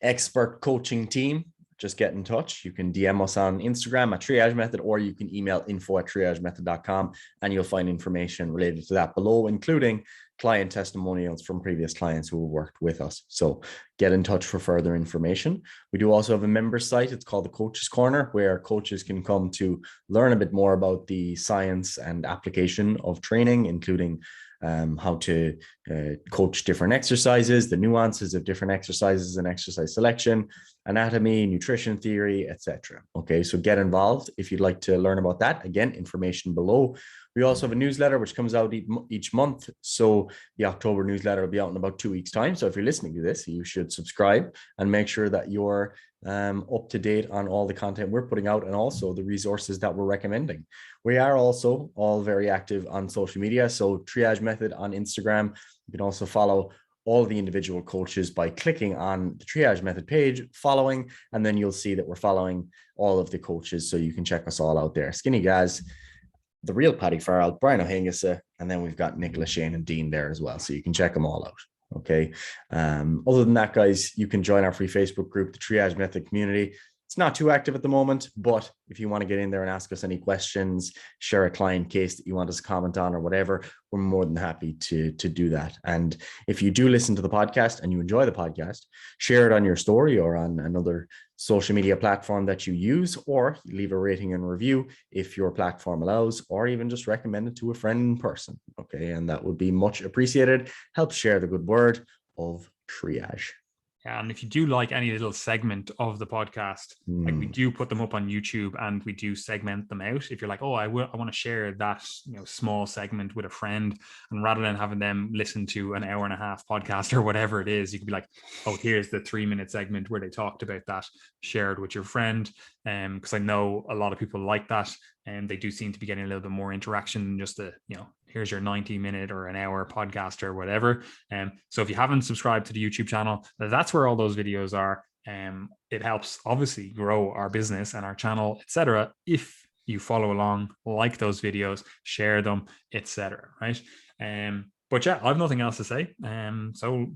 expert coaching team. Just get in touch. You can DM us on Instagram at Triage Method, or you can email info@triagemethod.com, and you'll find information related to that below, including client testimonials from previous clients who have worked with us. So get in touch for further information. We do also have a member site. It's called the Coaches Corner, where coaches can come to learn a bit more about the science and application of training, including how to coach different exercises, the nuances of different exercises and exercise selection, anatomy, nutrition theory, etc. Okay, so get involved if you'd like to learn about that. Again, information below. We also have a newsletter which comes out each month. So the October newsletter will be out in about 2 weeks' time. So if you're listening to this, you should subscribe and make sure that you're up to date on all the content we're putting out, and also the resources that we're recommending. We are also all very active on social media. So Triage Method on Instagram. You can also follow all the individual coaches by clicking on the Triage Method page, following, and then you'll see that we're following all of the coaches. So you can check us all out there. Skinny Guys, the real Paddy Farrell, Brian O'Hingisa, and then we've got Nicola, Shane, and Dean there as well. So you can check them all out. Okay. Other than that, guys, you can join our free Facebook group, the Triage Method Community. It's not too active at the moment, but if you want to get in there and ask us any questions, share a client case that you want us to comment on or whatever, we're more than happy to do that. And if you do listen to the podcast and you enjoy the podcast, share it on your story or on another social media platform that you use, or leave a rating and review if your platform allows, or even just recommend it to a friend in person. Okay. And that would be much appreciated. Help share the good word of Triage. And if you do like any little segment of the podcast, like we do put them up on YouTube and we do segment them out. If you're like, oh, I want to share that, you know, small segment with a friend, and rather than having them listen to an hour and a half podcast or whatever it is, you can be like, oh, here's the 3-minute segment where they talked about that, shared with your friend. Because I know a lot of people like that, and they do seem to be getting a little bit more interaction than just you know, here's your 90-minute or an hour podcast or whatever. So if you haven't subscribed to the YouTube channel, that's where all those videos are. It helps obviously grow our business and our channel, etc. If you follow along, like those videos, share them, etc. Right? But yeah, I have nothing else to say. So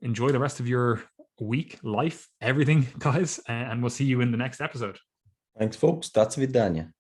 enjoy the rest of your week, life, everything, guys, and we'll see you in the next episode. Thanks, folks. That's Vidania.